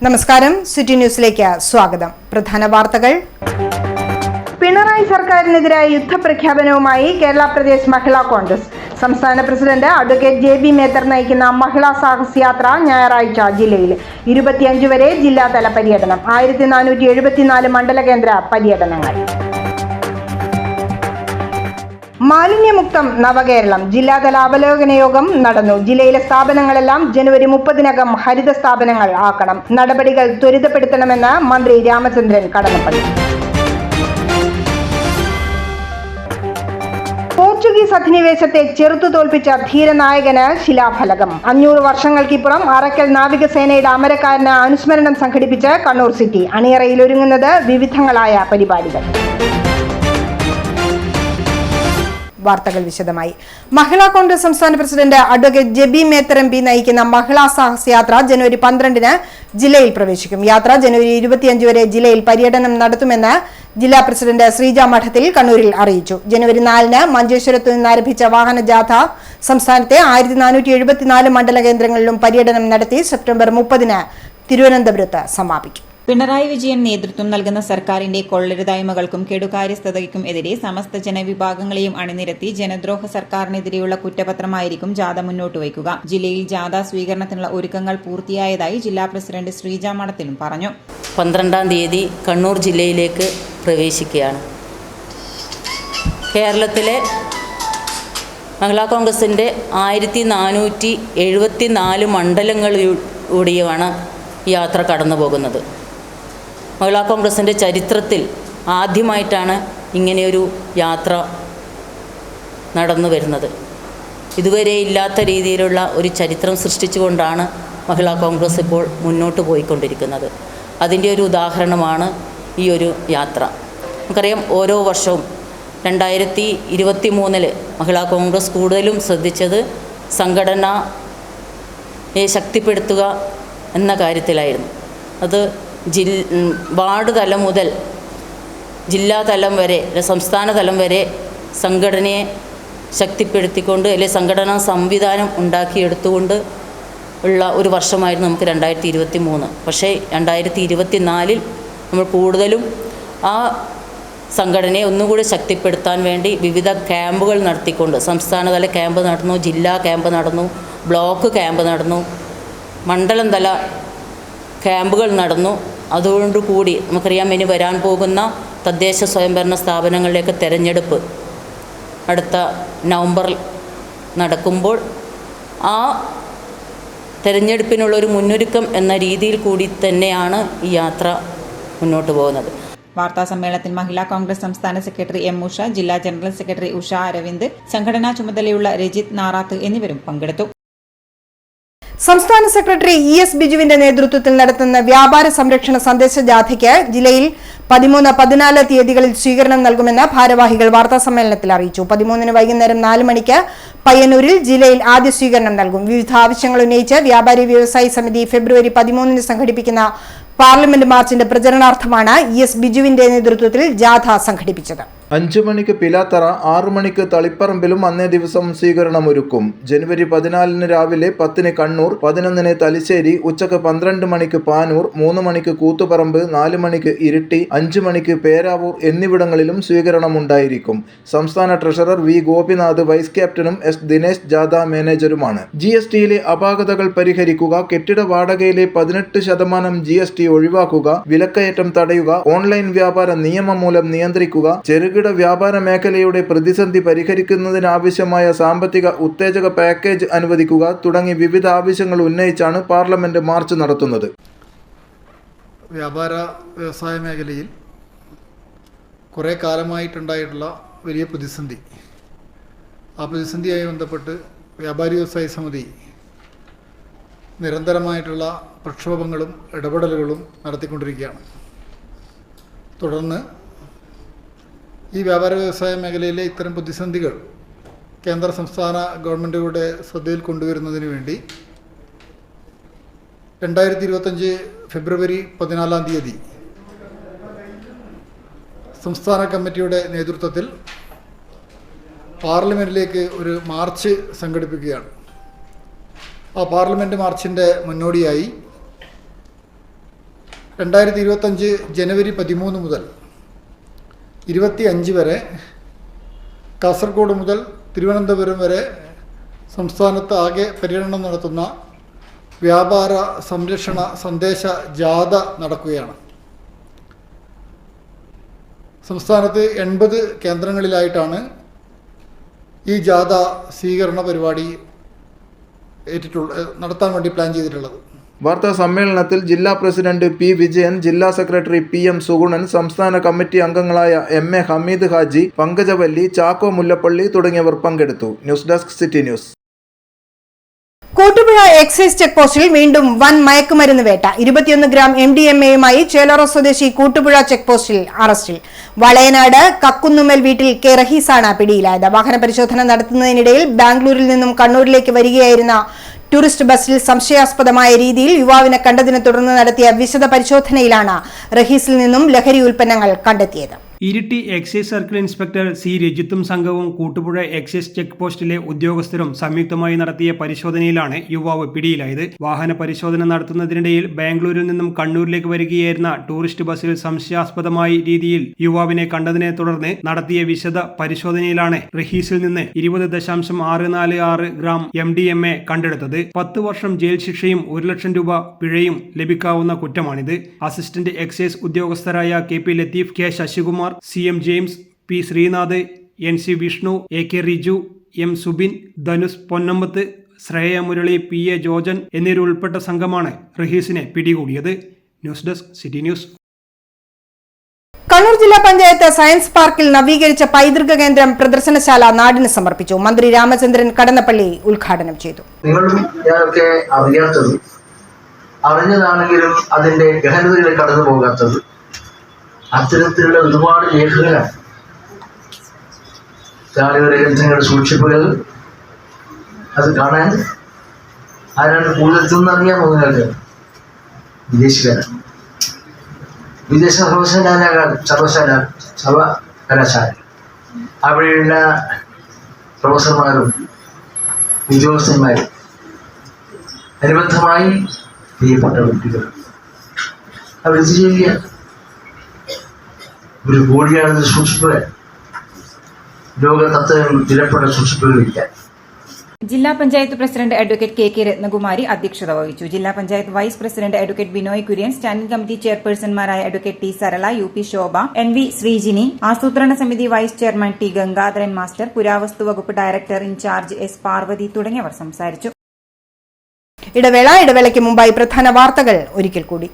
നമസ്കാരം, സിറ്റി ന്യൂസിലേക്ക് സ്വാഗതം. പ്രധാന വാർത്തകൾ. പിണറായി സർക്കാരിനെതിരായ യുദ്ധപ്രഖ്യാപനവുമായി കേരള പ്രദേശ് മഹിളാ കോൺഗ്രസ്. സംസ്ഥാന പ്രസിഡന്റ് അഡ്വക്കേറ്റ് JB മേത്തർ നയിക്കുന്ന മഹിളാ സാഹസ് യാത്ര ഞായറാഴ്ച ജില്ലയിൽ 25 വരെ ജില്ലാതല പര്യടനം. 1474 മണ്ഡല കേന്ദ്ര പര്യടനങ്ങൾ. മാലിന്യമുക്തം നവകേരളം ജില്ലാതല അവലോകന യോഗം നടന്നു. ജില്ലയിലെ സ്ഥാപനങ്ങളെല്ലാം ജനുവരി 30-നകം ഹരിത സ്ഥാപനങ്ങൾ ആക്കണം. നടപടികൾ ത്വരിതപ്പെടുത്തണമെന്ന് മന്ത്രി രാമചന്ദ്രൻ കടന്നപ്പള്ളി. പോർച്ചുഗീസ് അധിനിവേശത്തെ ചെറുത്തു തോൽപ്പിച്ച ധീരനായകന് ശിലാഫലകം. 500 വർഷങ്ങൾക്കിപ്പുറം അറക്കൽ നാവികസേനയുടെ അമരക്കാരന് അനുസ്മരണം സംഘടിപ്പിച്ച് കണ്ണൂർ സിറ്റി. അണിയറയിൽ ഒരുങ്ങുന്നത് വിവിധങ്ങളായ പരിപാടികൾ. വാർത്തകൾ വിശദമായി. മഹിളാ കോൺഗ്രസ് സംസ്ഥാന president advocate JB Mather MP നയിക്കുന്ന മഹിളാ സാഹസ് യാത്ര ജനുവരി 12-ന് ജില്ലയിൽ പ്രവേശിക്കും. യാത്ര ജനുവരി 25 വരെ ജില്ലയിൽ പര്യടനം നടത്തുമെന്ന് ജില്ലാ പ്രസിഡന്റ് ശ്രീജ മഠത്തിൽ കണ്ണൂരിൽ അറിയിച്ചു. ജനുവരി 4-ന് മഞ്ചേശ്വരത്ത് നിന്ന് ആരംഭിച്ച വാഹന ജാഥ സംസ്ഥാനത്തെ 1474 മണ്ഡല കേന്ദ്രങ്ങളിലും പര്യടനം നടത്തി സെപ്റ്റംബർ 30-ന് തിരുവനന്തപുരത്ത് സമാപിക്കും. പിണറായി വിജയൻ നേതൃത്വം നൽകുന്ന സർക്കാരിന്റെ കൊള്ളരുതായ്മകൾക്കും കെടുകാര്യസ്ഥതയ്ക്കും എതിരെ സമസ്ത ജനവിഭാഗങ്ങളെയും അണിനിരത്തി ജനദ്രോഹ സർക്കാരിനെതിരെയുള്ള കുറ്റപത്രമായിരിക്കും ജാഥ മുന്നോട്ട് വയ്ക്കുക. ജില്ലയിൽ ജാഥ സ്വീകരണത്തിനുള്ള ഒരുക്കങ്ങൾ പൂർത്തിയായതായി ജില്ലാ പ്രസിഡന്റ് ശ്രീജ മഠത്തിലും പറഞ്ഞു. 12-ാം തീയതി കണ്ണൂർ ജില്ലയിലേക്ക് പ്രവേശിക്കുകയാണ്. കേരളത്തിലെ മഹിളാ കോൺഗ്രസിൻ്റെ 1474 മണ്ഡലങ്ങളിലൂടെയാണ് യാത്ര കടന്നു പോകുന്നത്. മഹിളാ കോൺഗ്രസിൻ്റെ ചരിത്രത്തിൽ ആദ്യമായിട്ടാണ് ഇങ്ങനെയൊരു യാത്ര നടന്നു വരുന്നത്. ഇതുവരെ ഇല്ലാത്ത രീതിയിലുള്ള ഒരു ചരിത്രം സൃഷ്ടിച്ചുകൊണ്ടാണ് മഹിളാ കോൺഗ്രസ് ഇപ്പോൾ മുന്നോട്ട് പോയിക്കൊണ്ടിരിക്കുന്നത്. അതിൻ്റെ ഒരു ഉദാഹരണമാണ് ഈ ഒരു യാത്ര. നമുക്കറിയാം, ഓരോ വർഷവും 2023 മഹിളാ കോൺഗ്രസ് കൂടുതലും ശ്രദ്ധിച്ചത് സംഘടനയെ ശക്തിപ്പെടുത്തുക എന്ന കാര്യത്തിലായിരുന്നു. അത് വാർഡ് തലം മുതൽ ജില്ലാ തലം വരെ, സംസ്ഥാന തലം വരെ സംഘടനയെ ശക്തിപ്പെടുത്തിക്കൊണ്ട് അല്ലെങ്കിൽ സംഘടനാ സംവിധാനം ഉണ്ടാക്കിയെടുത്തുകൊണ്ട് ഉള്ള ഒരു വർഷമായിരുന്നു നമുക്ക് 2023. പക്ഷേ 2024 നമ്മൾ കൂടുതലും ആ സംഘടനയെ ഒന്നുകൂടി ശക്തിപ്പെടുത്താൻ വേണ്ടി വിവിധ ക്യാമ്പുകൾ നടത്തിക്കൊണ്ട്, സംസ്ഥാനതല ക്യാമ്പ് നടന്നു, ജില്ലാ ക്യാമ്പ് നടന്നു, ബ്ലോക്ക് ക്യാമ്പ് നടന്നു, മണ്ഡലം തല ക്യാമ്പുകൾ നടന്നു. അതുകൊണ്ടുകൂടി നമുക്കറിയാം, ഇനി വരാൻ പോകുന്ന തദ്ദേശ സ്വയംഭരണ സ്ഥാപനങ്ങളിലേക്ക് തെരഞ്ഞെടുപ്പ് അടുത്ത നവംബറിൽ നടക്കുമ്പോൾ ആ തെരഞ്ഞെടുപ്പിനുള്ളൊരു മുന്നൊരുക്കം എന്ന രീതിയിൽ കൂടി തന്നെയാണ് ഈ യാത്ര മുന്നോട്ട് പോകുന്നത്. വാർത്താ സമ്മേളനത്തിൽ മഹിളാ കോൺഗ്രസ് സംസ്ഥാന സെക്രട്ടറി M. ഉഷ, ജില്ലാ ജനറൽ സെക്രട്ടറി ഉഷ അരവിന്ദ്, സംഘടനാ ചുമതലയുള്ള രജിത് നാറാത്ത് എന്നിവരും പങ്കെടുത്തു. സംസ്ഥാന സെക്രട്ടറി ES ബിജുവിന്റെ നേതൃത്വത്തിൽ നടത്തുന്ന വ്യാപാര സംരക്ഷണ സന്ദേശ ജാഥയ്ക്ക് ജില്ലയിൽ 13, 14 തീയതികളിൽ സ്വീകരണം നൽകുമെന്ന് ഭാരവാഹികൾ വാർത്താസമ്മേളനത്തിൽ അറിയിച്ചു. 13-ന് വൈകുന്നേരം 4 മണിക്ക് പയ്യന്നൂരിൽ ജില്ലയിൽ ആദ്യ സ്വീകരണം നൽകും. വിവിധ ആവശ്യങ്ങൾ ഉന്നയിച്ച് വ്യാപാരി വ്യവസായി സമിതി ഫെബ്രുവരി 13-ന് സംഘടിപ്പിക്കുന്ന പാർലമെന്റ് മാർച്ചിന്റെ പ്രചരണാർത്ഥമാണ് ES ബിജുവിന്റെ നേതൃത്വത്തിൽ ജാഥ സംഘടിപ്പിച്ചത്. 5 മണിക്ക് പിലാത്തറ, 6 മണിക്ക് തളിപ്പറമ്പിലും അന്നേ ദിവസം സ്വീകരണമൊരുക്കും. ജനുവരി 14-ന് രാവിലെ 10-ന് കണ്ണൂർ, 11-ന് തലശ്ശേരി, ഉച്ചക്ക് 12 മണിക്ക് പാനൂർ, 3 മണിക്ക് കൂത്തുപറമ്പ്, 4 മണിക്ക് ഇരിട്ടി, 5 മണിക്ക് പേരാവൂർ എന്നിവിടങ്ങളിലും സ്വീകരണമുണ്ടായിരിക്കും. സംസ്ഥാന ട്രഷറർ V. ഗോപിനാഥ് വൈസ് ക്യാപ്റ്റനും S. ദിനേശ് ജാഥ മാനേജറുമാണ്. GSTയിലെ അപാകതകൾ പരിഹരിക്കുക, കെട്ടിട വാടകയിലെ 18% GST ഒഴിവാക്കുക, വിലക്കയറ്റം തടയുക, ഓൺലൈൻ വ്യാപാര നിയമം മൂലം നിയന്ത്രിക്കുക, ചെറുകിട വ്യാപാര മേഖലയുടെ പ്രതിസന്ധി പരിഹരിക്കുന്നതിനാവശ്യമായ സാമ്പത്തിക ഉത്തേജക പാക്കേജ് അനുവദിക്കുക തുടങ്ങി വിവിധ ആവശ്യങ്ങൾ ഉന്നയിച്ചാണ് പാർലമെന്റ് മാർച്ച് നടത്തുന്നത്. വ്യാപാര വ്യവസായ മേഖലയിൽ കുറേ കാലമായിട്ടുണ്ടായിട്ടുള്ള വലിയ പ്രതിസന്ധി, ആ പ്രതിസന്ധിയുമായി ബന്ധപ്പെട്ട് വ്യാപാരി വ്യവസായ സമിതി നിരന്തരമായിട്ടുള്ള പ്രക്ഷോഭങ്ങളും ഇടപെടലുകളും നടത്തിക്കൊണ്ടിരിക്കുകയാണ്. തുടർന്ന് ഈ വ്യാപാര വ്യവസായ മേഖലയിലെ ഇത്തരം പ്രതിസന്ധികൾ കേന്ദ്ര സംസ്ഥാന ഗവൺമെൻറ്റുകളുടെ ശ്രദ്ധയിൽ കൊണ്ടുവരുന്നതിന് വേണ്ടി 2025 ഫെബ്രുവരി 14-ാം തീയതി സംസ്ഥാന കമ്മിറ്റിയുടെ നേതൃത്വത്തിൽ പാർലമെൻറ്റിലേക്ക് ഒരു മാർച്ച് സംഘടിപ്പിക്കുകയാണ്. ആ പാർലമെൻറ്റ് മാർച്ചിൻ്റെ മുന്നോടിയായി 2025 ജനുവരി 13 മുതൽ 25 വരെ കാസർഗോഡ് മുതൽ തിരുവനന്തപുരം വരെ സംസ്ഥാനത്ത് ആകെ പര്യടനം നടത്തുന്ന വ്യാപാര സംരക്ഷണ സന്ദേശ ജാഥ നടക്കുകയാണ്. സംസ്ഥാനത്ത് 80 കേന്ദ്രങ്ങളിലായിട്ടാണ് ഈ ജാഥ സ്വീകരണ പരിപാടി നടത്താൻ വേണ്ടി പ്ലാൻ ചെയ്തിട്ടുള്ളത്. വാർത്താ സമ്മേളനത്തിൽ ജില്ലാ പ്രസിഡന്റ് പി വിജയൻ, ജില്ലാ സെക്രട്ടറി പി എം സുഗുണൻ, സംസ്ഥാന കമ്മിറ്റി അംഗങ്ങളായ എം എ ഹമീദ് ഹാജി, പങ്കജവല്ലി, ചാക്കോ മുല്ലപ്പള്ളി തുടങ്ങിയവർ പങ്കെടുത്തു. News desk city news. Koottupuzha excise check പോസ്റ്റിൽ വീണ്ടും വൻ മയക്കുമരുന്ന് വേട്ട. 21 ഗ്രാം MDMA-യുമായി ചേലോറ സ്വദേശി കൂട്ടുപുഴ ചെക്ക് പോസ്റ്റിൽ അറസ്റ്റിൽ. വളയനാട് കക്കുന്നുമ്മൽ വീട്ടിൽ കെ റഹീസാണ് പിടിയിലായത്. വാഹന പരിശോധന നടത്തുന്നതിനിടയിൽ ബാംഗ്ലൂരിൽ നിന്നും കണ്ണൂരിലേക്ക് വരികയായിരുന്ന ടൂറിസ്റ്റ് ബസ്സിൽ സംശയാസ്പദമായ രീതിയിൽ യുവാവിനെ കണ്ടതിനെ തുടർന്ന് നടത്തിയ വിശദ പരിശോധനയിലാണ് റഹീസിൽ നിന്നും ലഹരി ഉൽപ്പന്നങ്ങൾ കണ്ടെത്തിയത്. Iritty excise circle inspector C രജിത്തും സംഘവും കൂട്ടുപുഴ എക്സൈസ് ചെക്ക് പോസ്റ്റിലെ ഉദ്യോഗസ്ഥരും സംയുക്തമായി നടത്തിയ പരിശോധനയിലാണ് യുവാവ് പിടിയിലായത്. വാഹന പരിശോധന നടത്തുന്നതിനിടയിൽ ബാംഗ്ലൂരിൽ നിന്നും കണ്ണൂരിലേക്ക് വരികയായിരുന്ന ടൂറിസ്റ്റ് ബസ്സിൽ സംശയാസ്പദമായ രീതിയിൽ യുവാവിനെ കണ്ടതിനെ തുടർന്ന് നടത്തിയ വിശദ പരിശോധനയിലാണ് റഹീസിൽ നിന്ന് 20.646 ഗ്രാം MDMA കണ്ടെടുത്തത്. 10 വർഷം ജയിൽ ശിക്ഷയും 1 ലക്ഷം രൂപ പിഴയും ലഭിക്കാവുന്ന കുറ്റമാണിത്. അസിസ്റ്റന്റ് എക്സൈസ് ഉദ്യോഗസ്ഥരായ KP Latheef, K Sasikumar, CM James, P Sreenath, NC Vishnu, AK Riju, M Subin, Dhanus Ponnambath, Shreya Murali, PA Jojan എന്നിവരുൾപ്പെട്ട സംഘമാണ് റഹീസിനെ പിടികൂടിയത്. News desk city news. Kannur ജില്ലാ പഞ്ചായത്ത് സയൻസ് പാർക്കിൽ നവീകരിച്ച പൈതൃക കേന്ദ്രം പ്രദർശനശാല നാടിന് സമർപ്പിച്ചു. മന്ത്രി രാമചന്ദ്രൻ കടന്നപ്പള്ളി ഉദ്ഘാടനം ചെയ്തു. ഞാനൊക്കെ അറിയാത്തത്, അറിഞ്ഞതാണെങ്കിലും അതിന്റെ ഗഹനതകളെ കടന്നു പോകാത്തത്, അത്തരത്തിലുള്ള ഒരുപാട് രേഖകളാണ്. ചാലയുടെ ഗ്രന്ഥങ്ങളുടെ സൂക്ഷിപ്പുകൾ അത് കാണാൻ ആരാണ് കൂടുതലെത്തുന്ന അറിയാമോ നിങ്ങൾക്ക്? വിദേശികളാണ്. വിദേശ സർവകലാശാല അവിടെയുള്ള പ്രൊഫസർമാരും ഉദ്യോഗസ്ഥന്മാരും അനുബന്ധമായി പ്രിയപ്പെട്ട കുട്ടികൾ അവിടെ ഇത് ചെയ്യുക. ഒരു കോടിയാണെന്ന് സൂക്ഷിപ്പുകൾ, ലോകത്തത്രയും വിലപ്പെട്ട സൂക്ഷിപ്പുകളില്ല. ജില്ലാ panchayat president advocate KK Rathnakumari അധ്യക്ഷത വഹിച്ചു. ജില്ലാ panchayat vice president advocate Binoy Kurian, standing committee ചെയർപേഴ്സൺമാരായ advocate T Sarala, UP Shobha, NV Sreejini, ആസൂത്രണ സമിതി vice chairman T Gangadharan master, പുരാവസ്തു വകുപ്പ് ഡയറക്ടർ ഇൻചാർജ് S പാർവതി തുടങ്ങിയവർ സംസാരിച്ചു. ഇടവേളയ്ക്ക് മുമ്പായി പ്രധാന വാർത്തകൾ ഒരിക്കൽ കൂടി.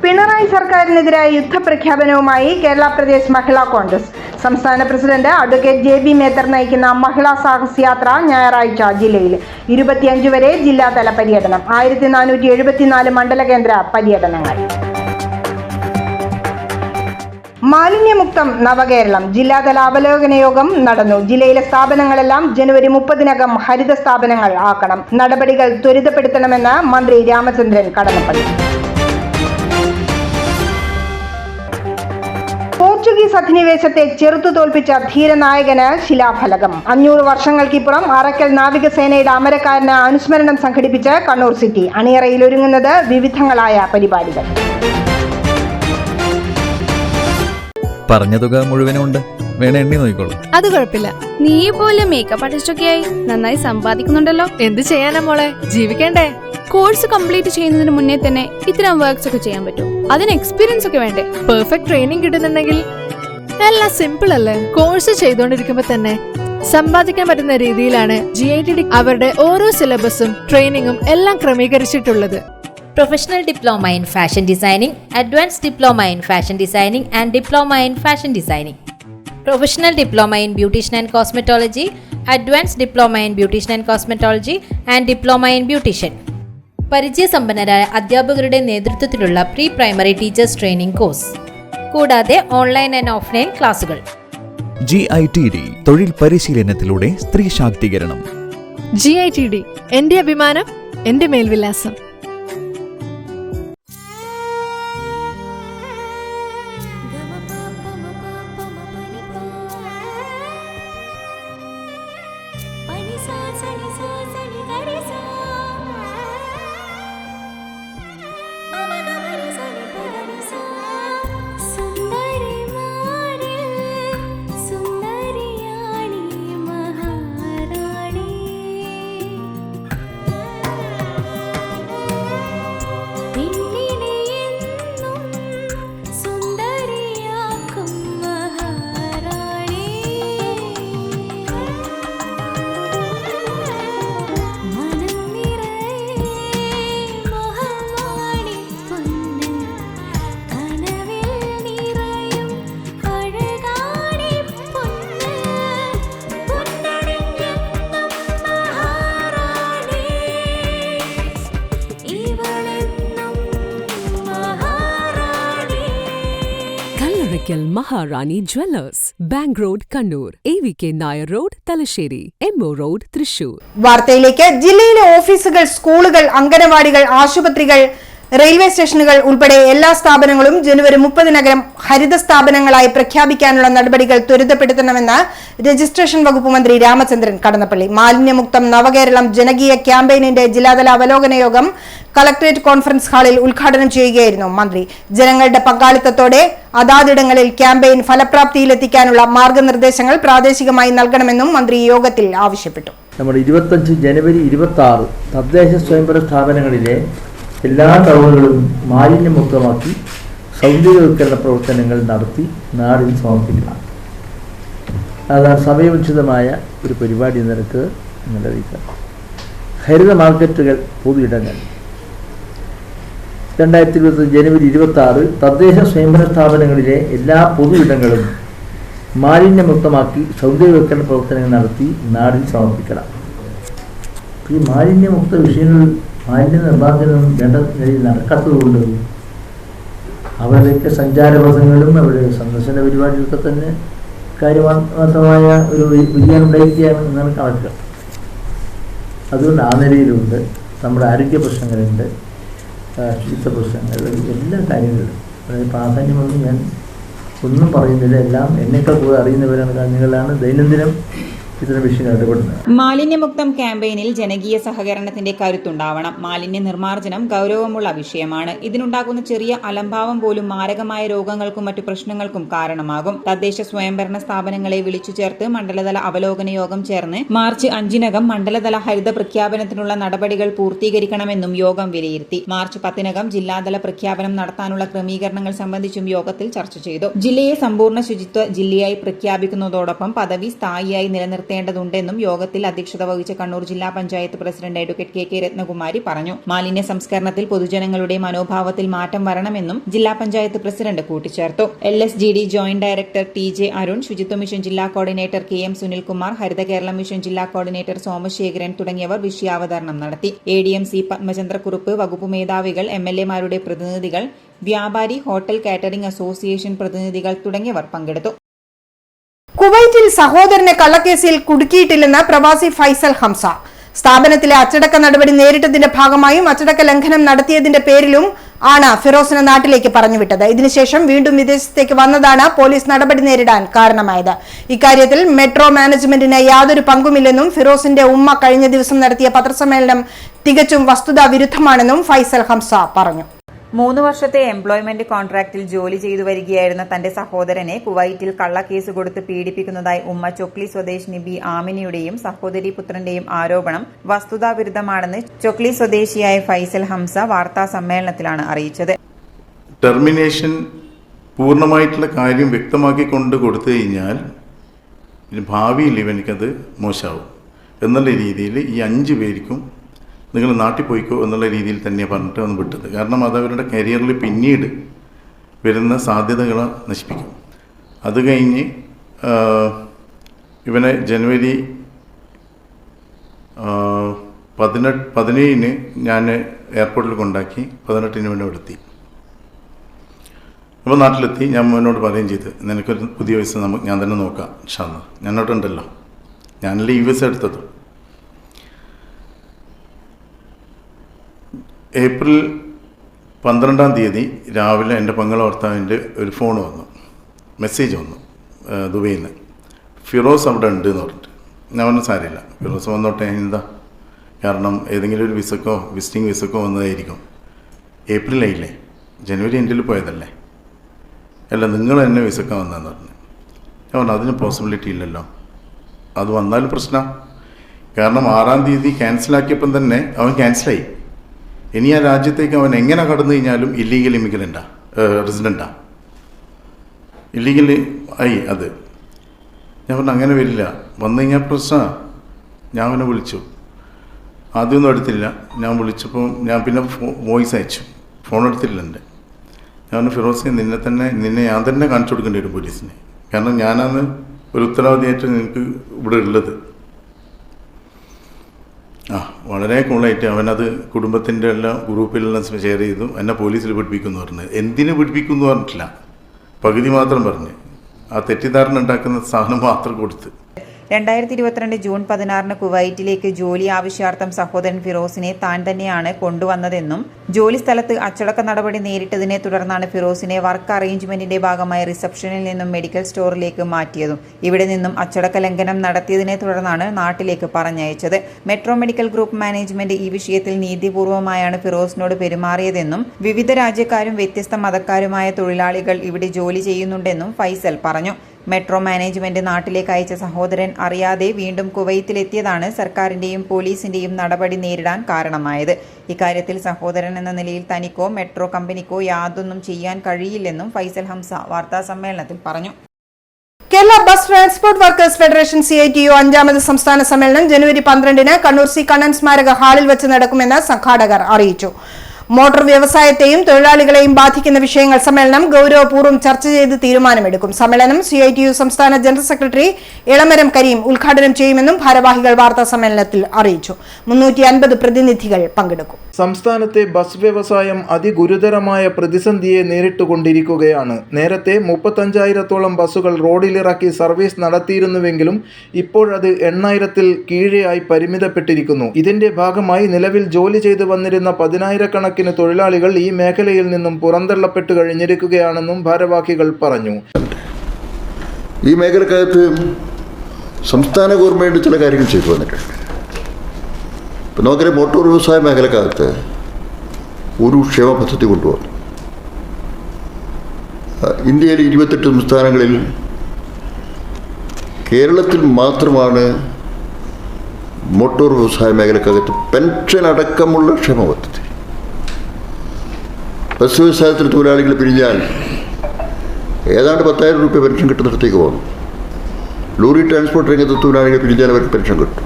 പിണറായി സർക്കാരിനെതിരായ യുദ്ധപ്രഖ്യാപനവുമായി കേരള പ്രദേശ് മഹിളാ കോൺഗ്രസ്. സംസ്ഥാന പ്രസിഡന്റ് അഡ്വക്കേറ്റ് JB മേത്തർ നയിക്കുന്ന മഹിളാ സാഹസ് യാത്ര ഞായറാഴ്ച ജില്ലയിൽ. 25 വരെ ജില്ലാതല പര്യടനം. 1474 മണ്ഡല കേന്ദ്ര പര്യടനങ്ങൾ. മാലിന്യമുക്തം നവകേരളം ജില്ലാതല അവലോകന യോഗം നടന്നു. ജില്ലയിലെ സ്ഥാപനങ്ങളെല്ലാം ജനുവരി 30-നകം ഹരിത സ്ഥാപനങ്ങൾ ആക്കണം. നടപടികൾ ത്വരിതപ്പെടുത്തണമെന്ന് മന്ത്രി രാമചന്ദ്രൻ കടന്നപ്പള്ളി. പോർച്ചുഗീസ് അധിനിവേശത്തെ ചെറുത്തു തോൽപ്പിച്ച ധീരനായകന് ശിലാഫലകം. 500 വർഷങ്ങൾക്കിപ്പുറം അറക്കൽ നാവികസേനയുടെ അമരക്കാരന് അനുസ്മരണം സംഘടിപ്പിച്ച് കണ്ണൂർ സിറ്റി. അണിയറയിൽ ഒരുങ്ങുന്നത് വിവിധങ്ങളായ പരിപാടികൾ. പറഞ്ഞ തുക മുഴുവനുണ്ട്, വേണേ എണ്ണി നോക്കിക്കോളൂ. അത് കുഴപ്പമില്ല. നീ പോലെ മേക്കപ്പ് ആർട്ടിസ്റ്റൊക്കെയായി നന്നായി സമ്പാദിക്കുന്നുണ്ടല്ലോ. എന്ത് ചെയ്യാനാ മോളെ, ജീവിക്കണ്ടേ? കോഴ്സ് കംപ്ലീറ്റ് ചെയ്യുന്നതിന് മുന്നേ തന്നെ ഇത്തരം വർക്ക്സ് ഒക്കെ ചെയ്യാൻ പറ്റും. അതിന് എക്സ്പീരിയൻസ് ഒക്കെ വേണ്ടേ? പെർഫെക്റ്റ് ട്രെയിനിങ് കിട്ടുന്നുണ്ടെങ്കിൽ എല്ലാം സിമ്പിൾ അല്ലേ? കോഴ്സ് ചെയ്തുകൊണ്ടിരിക്കുമ്പോ തന്നെ സമ്പാദിക്കാൻ പറ്റുന്ന രീതിയിലാണ് GITD അവരുടെ ഓരോ സിലബസും ട്രെയിനിങ്ങും എല്ലാം ക്രമീകരിച്ചിട്ടുള്ളത്. Professional diploma in fashion designing, advance diploma in fashion designing and diploma in fashion designing, professional diploma in beautician and cosmetology, advance diploma in beautician and cosmetology and diploma in beautician. പരിചയസമ്പന്നരായ അധ്യാപകരുടെ നേതൃത്വത്തിലുള്ള pre primary teachers training course, കൂടാതെ online and offline ക്ലാസുകൾ. GITD തൊഴിൽ പരിശീലനത്തിലൂടെ സ്ത്രീ ശാക്തീകരണം. GITD എന്റെ അഭിമാനം, എന്റെ മേൽവിലാസം. Sa Orikal Maharani Jewellers, Bank Road, Kannur, AVK Nair Road, Talasheri, MO Road, Thrissur. വാർത്തയിലേക്ക്. ജില്ലയിലെ ഓഫീസുകൾ, സ്കൂളുകൾ, അംഗനവാടികൾ, ആശുപത്രികൾ, റെയിൽവേ സ്റ്റേഷനുകൾ ഉൾപ്പെടെ എല്ലാ സ്ഥാപനങ്ങളും ജനുവരി 30-നകം ഹരിത സ്ഥാപനങ്ങളായി പ്രഖ്യാപിക്കാനുള്ള നടപടികൾ ത്വരിതപ്പെടുത്തണമെന്ന് രജിസ്ട്രേഷൻ വകുപ്പ് മന്ത്രി രാമചന്ദ്രൻ കടന്നപ്പള്ളി. മാലിന്യമുക്തം നവകേരളം ജനകീയ ക്യാമ്പയിനിന്റെ ജില്ലാതല അവലോകന യോഗം കളക്ടറേറ്റ് കോൺഫറൻസ് ഹാളിൽ ഉദ്ഘാടനം ചെയ്യുകയായിരുന്നു മന്ത്രി. ജനങ്ങളുടെ പങ്കാളിത്തത്തോടെ അതാതിടങ്ങളിൽ ക്യാമ്പയിൻ ഫലപ്രാപ്തിയിലെത്തിക്കാനുള്ള മാർഗനിർദ്ദേശങ്ങൾ പ്രാദേശികമായി നൽകണമെന്നും മന്ത്രി യോഗത്തിൽ ആവശ്യപ്പെട്ടു. നമ്മുടെ 25 ജനുവരി 26 തദ്ദേശ സ്വയംഭരണ സ്ഥാപനങ്ങളിലെ എല്ലാ ടൗണുകളും മാലിന്യമുക്തമാക്കി സൗന്ദര്യവൽക്കരണ പ്രവർത്തനങ്ങൾ നടത്തി നാടിന് സമർപ്പിക്കണം. അതാണ് സമയബന്ധിതമായ ഒരു പരിപാടി നിരക്ക് നിലനിൽക്കുക. ഹരിത മാർക്കറ്റുകൾ, പൊതു ഇടങ്ങൾ 2025 ജനുവരി 26 തദ്ദേശ സ്വയംഭരണ സ്ഥാപനങ്ങളിലെ എല്ലാ പൊതു ഇടങ്ങളും മാലിന്യമുക്തമാക്കി സൗന്ദര്യവൽക്കരണ പ്രവർത്തനങ്ങൾ നടത്തി നാടിന് സമർപ്പിക്കണം. ഈ മാലിന്യമുക്ത വിഷയങ്ങൾ മാലിന്യ നിർമ്മാർജ്ജനം വേണ്ട നിലയിൽ നടക്കാത്തതുകൊണ്ട് അവരുടെയൊക്കെ സഞ്ചാരപഥങ്ങളും അവരുടെ സന്ദർശന പരിപാടികളൊക്കെ തന്നെ കാര്യമാത്രമായ ഒരു വ്യതിയാനം ഉണ്ടായിരിക്കുകയാണ് എന്നാണ് കണക്ക്. അതുകൊണ്ട് ആ നിലയിലുണ്ട്. നമ്മുടെ ആരോഗ്യ പ്രശ്നങ്ങളുണ്ട്, ശുചിത്വ പ്രശ്നങ്ങൾ, എല്ലാ കാര്യങ്ങളിലും അതായത് പ്രാധാന്യമൊന്നും ഞാൻ ഒന്നും പറയുന്നില്ല. എല്ലാം എന്നേക്കാൾ കൂടുതൽ അറിയുന്നവരാണ് നിങ്ങളാണ് ദൈനംദിനം ഇത്തരം വിഷയങ്ങൾ ഇടപെടുന്നത്. മാലിന്യമുക്തം ക്യാമ്പയിനിൽ ജനകീയ സഹകരണത്തിന്റെ കരുത്തുണ്ടാവണം. മാലിന്യ നിർമ്മാർജ്ജനം ഗൗരവമുള്ള വിഷയമാണ്. ഇതിനുണ്ടാകുന്ന ചെറിയ അലംഭാവം പോലും മാരകമായ രോഗങ്ങൾക്കും മറ്റു പ്രശ്നങ്ങൾക്കും കാരണമാകും. തദ്ദേശ സ്വയംഭരണ സ്ഥാപനങ്ങളെ വിളിച്ചു ചേർത്ത് മണ്ഡലതല അവലോകന യോഗം ചേർന്ന് മാർച്ച് 5-നകം മണ്ഡലതല ഹരിത പ്രഖ്യാപനത്തിനുള്ള നടപടികൾ പൂർത്തീകരിക്കണമെന്നും യോഗം വിലയിരുത്തി. മാർച്ച് 10-നകം ജില്ലാതല പ്രഖ്യാപനം നടത്താനുള്ള ക്രമീകരണങ്ങൾ സംബന്ധിച്ചും യോഗത്തിൽ ചർച്ച ചെയ്തു. ജില്ലയെ സമ്പൂർണ്ണ ശുചിത്വ ജില്ലയായി പ്രഖ്യാപിക്കുന്നതോടൊപ്പം പദവി സ്ഥായിയായി നിലനിർത്തേണ്ടതുണ്ടെന്നും യോഗത്തിൽ അധ്യക്ഷത വഹിച്ച കണ്ണൂർ ജില്ലാ panchayat president advocate K Ratnakumari പറഞ്ഞു. മാലിന്യ സംസ്കരണത്തിൽ പൊതുജനങ്ങളുടെ മനോഭാവത്തിൽ മാറ്റം വരണമെന്നും ജില്ലാ പഞ്ചായത്ത് പ്രസിഡന്റ് കൂട്ടിച്ചേർത്തു. LSGD joint director TJ Arun, ശുചിത്വ മിഷൻ ജില്ലാ കോർഡിനേറ്റർ KM സുനിൽകുമാർ, ഹരിത കേരള മിഷൻ ജില്ലാ കോർഡിനേറ്റർ സോമശേഖരൻ തുടങ്ങിയവർ വിഷയാവതരണം നടത്തി. ADM C പത്മചന്ദ്രക്കുറുപ്പ്, വകുപ്പ് മേധാവികൾ, MLA-മാരുടെ പ്രതിനിധികൾ, വ്യാപാരി ഹോട്ടൽ കാറ്ററിംഗ് അസോസിയേഷൻ പ്രതിനിധികൾ തുടങ്ങിയവർ പങ്കെടുത്തു. കുവൈറ്റിൽ സഹോദരനെ കള്ളക്കേസിൽ കുടുക്കിയിട്ടില്ലെന്ന് പ്രവാസി ഫൈസൽ ഹംസ. സ്ഥാപനത്തിലെ അച്ചടക്ക നടപടി നേരിട്ടതിന്റെ ഭാഗമായും അച്ചടക്ക ലംഘനം നടത്തിയതിന്റെ പേരിലും ആണ് ഫിറോസിനെ നാട്ടിലേക്ക് പറഞ്ഞുവിട്ടത്. ഇതിനുശേഷം വീണ്ടും വിദേശത്തേക്ക് വന്നതാണ് പോലീസ് നടപടി നേരിടാൻ കാരണമായത്. ഇക്കാര്യത്തിൽ മെട്രോ മാനേജ്മെന്റിന് യാതൊരു പങ്കുമില്ലെന്നും ഫിറോസിന്റെ ഉമ്മ കഴിഞ്ഞ ദിവസം നടത്തിയ പത്രസമ്മേളനം തികച്ചും വസ്തുതാ വിരുദ്ധമാണെന്നും ഫൈസൽ ഹംസ പറഞ്ഞു. 3 വർഷത്തെ എംപ്ലോയ്മെന്റ് കോൺട്രാക്റ്റിൽ ജോലി ചെയ്തു വരികയായിരുന്ന തന്റെ സഹോദരനെ കുവൈറ്റിൽ കള്ളക്കേസ് കൊടുത്ത് പീഡിപ്പിക്കുന്നതായി ഉമ്മ ചൊക്ലി സ്വദേശിനി ബി ആമിനിയുടെയും സഹോദരി പുത്രന്റെയും ആരോപണം വസ്തുതാവിരുദ്ധമാണെന്ന് ചൊക്ലി സ്വദേശിയായ ഫൈസൽ ഹംസ വാർത്താ സമ്മേളനത്തിലാണ് അറിയിച്ചത്. ടെർമിനേഷൻ പൂർണ്ണമായിട്ടുള്ള കാര്യം വ്യക്തമാക്കിക്കൊണ്ട് കൊടുത്തു കഴിഞ്ഞാൽ ഭാവിയിൽ ഇവനിക്കത് മോശമാവും എന്നുള്ള രീതിയിൽ ഈ 5 പേർക്കും നിങ്ങൾ നാട്ടിൽ പോയിക്കോ എന്നുള്ള രീതിയിൽ തന്നെയാണ് പറഞ്ഞിട്ട് വന്ന് വിട്ടത്. കാരണം അത് അവരുടെ കരിയറിൽ പിന്നീട് വരുന്ന സാധ്യതകളെ നശിപ്പിക്കും. അത് കഴിഞ്ഞ് ഇവനെ ജനുവരി 17 ഞാൻ എയർപോർട്ടിൽ കൊണ്ടാക്കി 18 ഇവനെ എടുത്തി. അപ്പോൾ നാട്ടിലെത്തി ഞാൻ അവനോട് പറയുകയും ചെയ്ത് നിനക്കൊരു പുതിയ വിസ ഞാൻ തന്നെ നോക്കാം ഇൻഷാല്ലാ, ഞാനോട്ടുണ്ടല്ലോ, ഞാനല്ലേ ഈ വിസ എടുത്തത്. ഏപ്രിൽ 12-ാം തീയതി രാവിലെ എൻ്റെ പങ്കള ഭർത്താവിൻ്റെ ഒരു ഫോൺ വന്നു, മെസ്സേജ് വന്നു ദുബൈയിൽ നിന്ന്, ഫിറോസ് അവിടെ ഉണ്ട് എന്ന് പറഞ്ഞിട്ട്. ഞാൻ പറഞ്ഞു സാരമില്ല, ഫിറോസ് വന്നോട്ടെ, എന്താ കാരണം ഏതെങ്കിലും ഒരു വിസക്കോ വിസിറ്റിംഗ് വിസക്കോ വന്നതായിരിക്കും. ഏപ്രിലായില്ലേ, ജനുവരി എൻഡിൽ പോയതല്ലേ, അല്ല നിങ്ങൾ തന്നെ വിസക്ക വന്നതെന്ന് പറഞ്ഞു. ഞാൻ പറഞ്ഞു അതിന് പോസിബിലിറ്റി ഇല്ലല്ലോ, അത് വന്നാലും പ്രശ്നം. കാരണം 6-ാം തീയതി ക്യാൻസലാക്കിയപ്പം തന്നെ അവൻ ക്യാൻസലായി. ഇനി ആ രാജ്യത്തേക്ക് അവൻ എങ്ങനെ കടന്നു കഴിഞ്ഞാലും ഇല്ലീഗൽ ഇമിഗ്രൻ്റാ, റെസിഡൻ്റാ, ഇല്ലീഗൽ ആയി അത്. ഞാൻ പറഞ്ഞു അങ്ങനെ വരില്ല, വന്നു കഴിഞ്ഞാൽ പ്രശ്നമാണ്. ഞാൻ അവനെ വിളിച്ചു, ആദ്യമൊന്നും എടുത്തില്ല. ഞാൻ വിളിച്ചപ്പോൾ ഞാൻ പിന്നെ വോയിസ് അയച്ചു, ഫോൺ എടുത്തില്ല എൻ്റെ. ഞാൻ പറഞ്ഞു ഫിറോസിനെ നിന്നെ ഞാൻ തന്നെ കാണിച്ചു കൊടുക്കേണ്ടി വരും പോലീസിനെ, കാരണം ഞാനാണ് ഒരു ഉത്തരവാദിയായിട്ട് നിനക്ക് ഇവിടെ ഉള്ളത്. വളരെ കൂളായിട്ട് അവനത് കുടുംബത്തിൻ്റെ എല്ലാം ഗ്രൂപ്പിലെല്ലാം ഷെയർ ചെയ്തു. എന്നെ പോലീസിൽ പിടിപ്പിക്കുമെന്ന് പറഞ്ഞത്. എന്തിനു പിടിപ്പിക്കുമെന്ന് പറഞ്ഞിട്ടില്ല, പകുതി മാത്രം പറഞ്ഞ് ആ തെറ്റിദ്ധാരണ ഉണ്ടാക്കുന്ന സാധനം മാത്രം കൊടുത്ത്. 2022 ജൂൺ 16 കുവൈറ്റിലേക്ക് ജോലി ആവശ്യാർത്ഥം സഹോദരൻ ഫിറോസിനെ താൻ തന്നെയാണ് കൊണ്ടുവന്നതെന്നും ജോലി സ്ഥലത്ത് അച്ചടക്ക നടപടി നേരിട്ടതിനെ തുടർന്നാണ് ഫിറോസിനെ വർക്ക് അറേഞ്ച്മെന്റിന്റെ ഭാഗമായി റിസപ്ഷനിൽ നിന്നും മെഡിക്കൽ സ്റ്റോറിലേക്ക് മാറ്റിയതും ഇവിടെ നിന്നും അച്ചടക്ക ലംഘനം നടത്തിയതിനെ തുടർന്നാണ് നാട്ടിലേക്ക് പറഞ്ഞയച്ചത്. മെട്രോ മെഡിക്കൽ ഗ്രൂപ്പ് മാനേജ്മെന്റ് ഈ വിഷയത്തിൽ നീതിപൂർവമായാണ് ഫിറോസിനോട് പെരുമാറിയതെന്നും വിവിധ രാജ്യക്കാരും വ്യത്യസ്ത മതക്കാരുമായ തൊഴിലാളികൾ ഇവിടെ ജോലി ചെയ്യുന്നുണ്ടെന്നും ഫൈസൽ പറഞ്ഞു. മെട്രോ മാനേജ്മെന്റ് നാട്ടിലേക്ക് അയച്ച സഹോദരൻ അറിയാതെ വീണ്ടും കുവൈത്തിലെത്തിയതാണ് സർക്കാരിന്റെയും പോലീസിന്റെയും നടപടി നേരിടാൻ കാരണമായത്. ഇക്കാര്യത്തിൽ സഹോദരൻ എന്ന നിലയിൽ തനിക്കോ മെട്രോ കമ്പനിക്കോ യാതൊന്നും ചെയ്യാൻ കഴിയില്ലെന്നും ഫൈസൽ ഹംസ വാർത്താസമ്മേളനത്തിൽ പറഞ്ഞു. Kerala bus transport workers federation CITU 5ാമത് സംസ്ഥാന സമ്മേളനം ജനുവരി 12-ന് കണ്ണൂർ സി കണ്ണൻ സ്മാരക ഹാളിൽ വെച്ച് നടക്കുമെന്ന് സംഘാടകർ അറിയിച്ചു. മോട്ടോർ വ്യവസായത്തെയും തൊഴിലാളികളെയും ബാധിക്കുന്ന വിഷയങ്ങൾ സമ്മേളനം ഗൗരവപൂർവ്വം ചർച്ച ചെയ്ത് തീരുമാനമെടുക്കും. സമ്മേളനം CITU സംസ്ഥാന ജനറൽ സെക്രട്ടറി ഇളമരം കരീം ഉദ്ഘാടനം ചെയ്യുമെന്നും ഭാരവാഹികൾ വാർത്താ സമ്മേളനത്തിൽ അറിയിച്ചു. 350 പ്രതിനിധികൾ പങ്കെടുക്കും. സംസ്ഥാനത്തെ ബസ് വ്യവസായം അതിഗുരുതരമായ പ്രതിസന്ധിയെ നേരിട്ടുകൊണ്ടിരിക്കുകയാണ്. നേരത്തെ 35,000-ഓളം ബസ്സുകൾ റോഡിലിറക്കി സർവീസ് നടത്തിയിരുന്നുവെങ്കിലും ഇപ്പോഴത് 8,000-ൽ കീഴെയായി പരിമിതപ്പെട്ടിരിക്കുന്നു. ഇതിന്റെ ഭാഗമായി നിലവിൽ ജോലി ചെയ്തു വന്നിരുന്ന 10,000-കണക്കിന് തൊഴിലാളികൾ ഈ മേഖലയിൽ നിന്നും പുറന്തള്ളപ്പെട്ടു കഴിഞ്ഞിരിക്കുകയാണെന്നും ഭാരവാഹികൾ പറഞ്ഞു. ഈ മേഖലക്കകത്ത് സംസ്ഥാന ഗവൺമെൻറ് ചില കാര്യങ്ങൾ ചെയ്തു വന്നിട്ടുണ്ട്. ഇപ്പം നോക്കിയാൽ മോട്ടോർ വ്യവസായ മേഖലക്കകത്ത് ഒരു ക്ഷേമ പദ്ധതി കൊണ്ടുവന്നു. ഇന്ത്യയിലെ 28 സംസ്ഥാനങ്ങളിൽ കേരളത്തിൽ മാത്രമാണ് മോട്ടോർ വ്യവസായ മേഖലക്കകത്ത് പെൻഷൻ അടക്കമുള്ള ക്ഷേമ പദ്ധതി. ബസ് വ്യവസായത്തിൽ തൊഴിലാളികൾ പിരിഞ്ഞാൽ ഏതാണ്ട് 10,000 രൂപ പെൻഷൻ കിട്ടുന്നിടത്തേക്ക് പോകുന്നു. ലോറി ട്രാൻസ്പോർട്ട് രംഗത്ത് തൊഴിലാളികൾ പിരിഞ്ഞാൽ അവർക്ക് പെൻഷൻ കിട്ടും.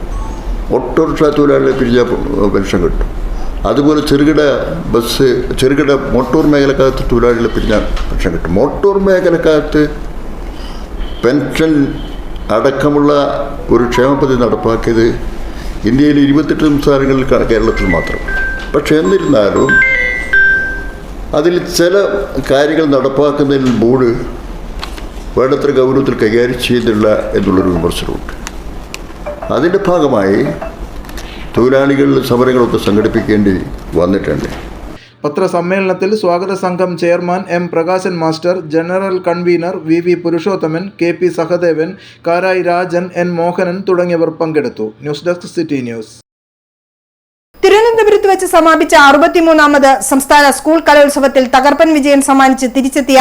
ഓട്ടോറിക്ഷ തൊഴിലാളികളെ പിരിഞ്ഞാൽ പെൻഷൻ കിട്ടും. അതുപോലെ ചെറുകിട മോട്ടോർ മേഖലക്കകത്ത് തൊഴിലാളികളെ പിരിഞ്ഞാൽ പെൻഷൻ കിട്ടും. മോട്ടോർ മേഖലക്കകത്ത് പെൻഷൻ അടക്കമുള്ള ഒരു ക്ഷേമ പദ്ധതി നടപ്പാക്കിയത് ഇന്ത്യയിലെ 28 സംസ്ഥാനങ്ങളിൽ കേരളത്തിൽ മാത്രം. പക്ഷെ എന്നിരുന്നാലും അതിൽ ചില കാര്യങ്ങൾ നടപ്പാക്കുന്നതിൽ ബോർഡ് വേണ്ടത്ര ഗൗരവത്തിൽ കൈകാര്യം ചെയ്യുന്നില്ല എന്നുള്ളൊരു വിമർശനമുണ്ട്. അതിൻ്റെ ഭാഗമായി തൊഴിലാളികൾ സമരങ്ങളൊക്കെ സംഘടിപ്പിക്കേണ്ടി വന്നിട്ടുണ്ട്. പത്രസമ്മേളനത്തിൽ സ്വാഗത സംഘം chairman M. Prakashan master, general convener VV Purushothaman, KP Sahadevan, Karayi Rajan, N. Mohanan തുടങ്ങിയവർ പങ്കെടുത്തു. News desk city news. തിരുവനന്തപുരത്ത് വെച്ച് സമാപിച്ച 63ാമത് സംസ്ഥാന സ്കൂൾ കലോത്സവത്തിൽ തകർപ്പൻ വിജയം സമ്മാനിച്ച് തിരിച്ചെത്തിയ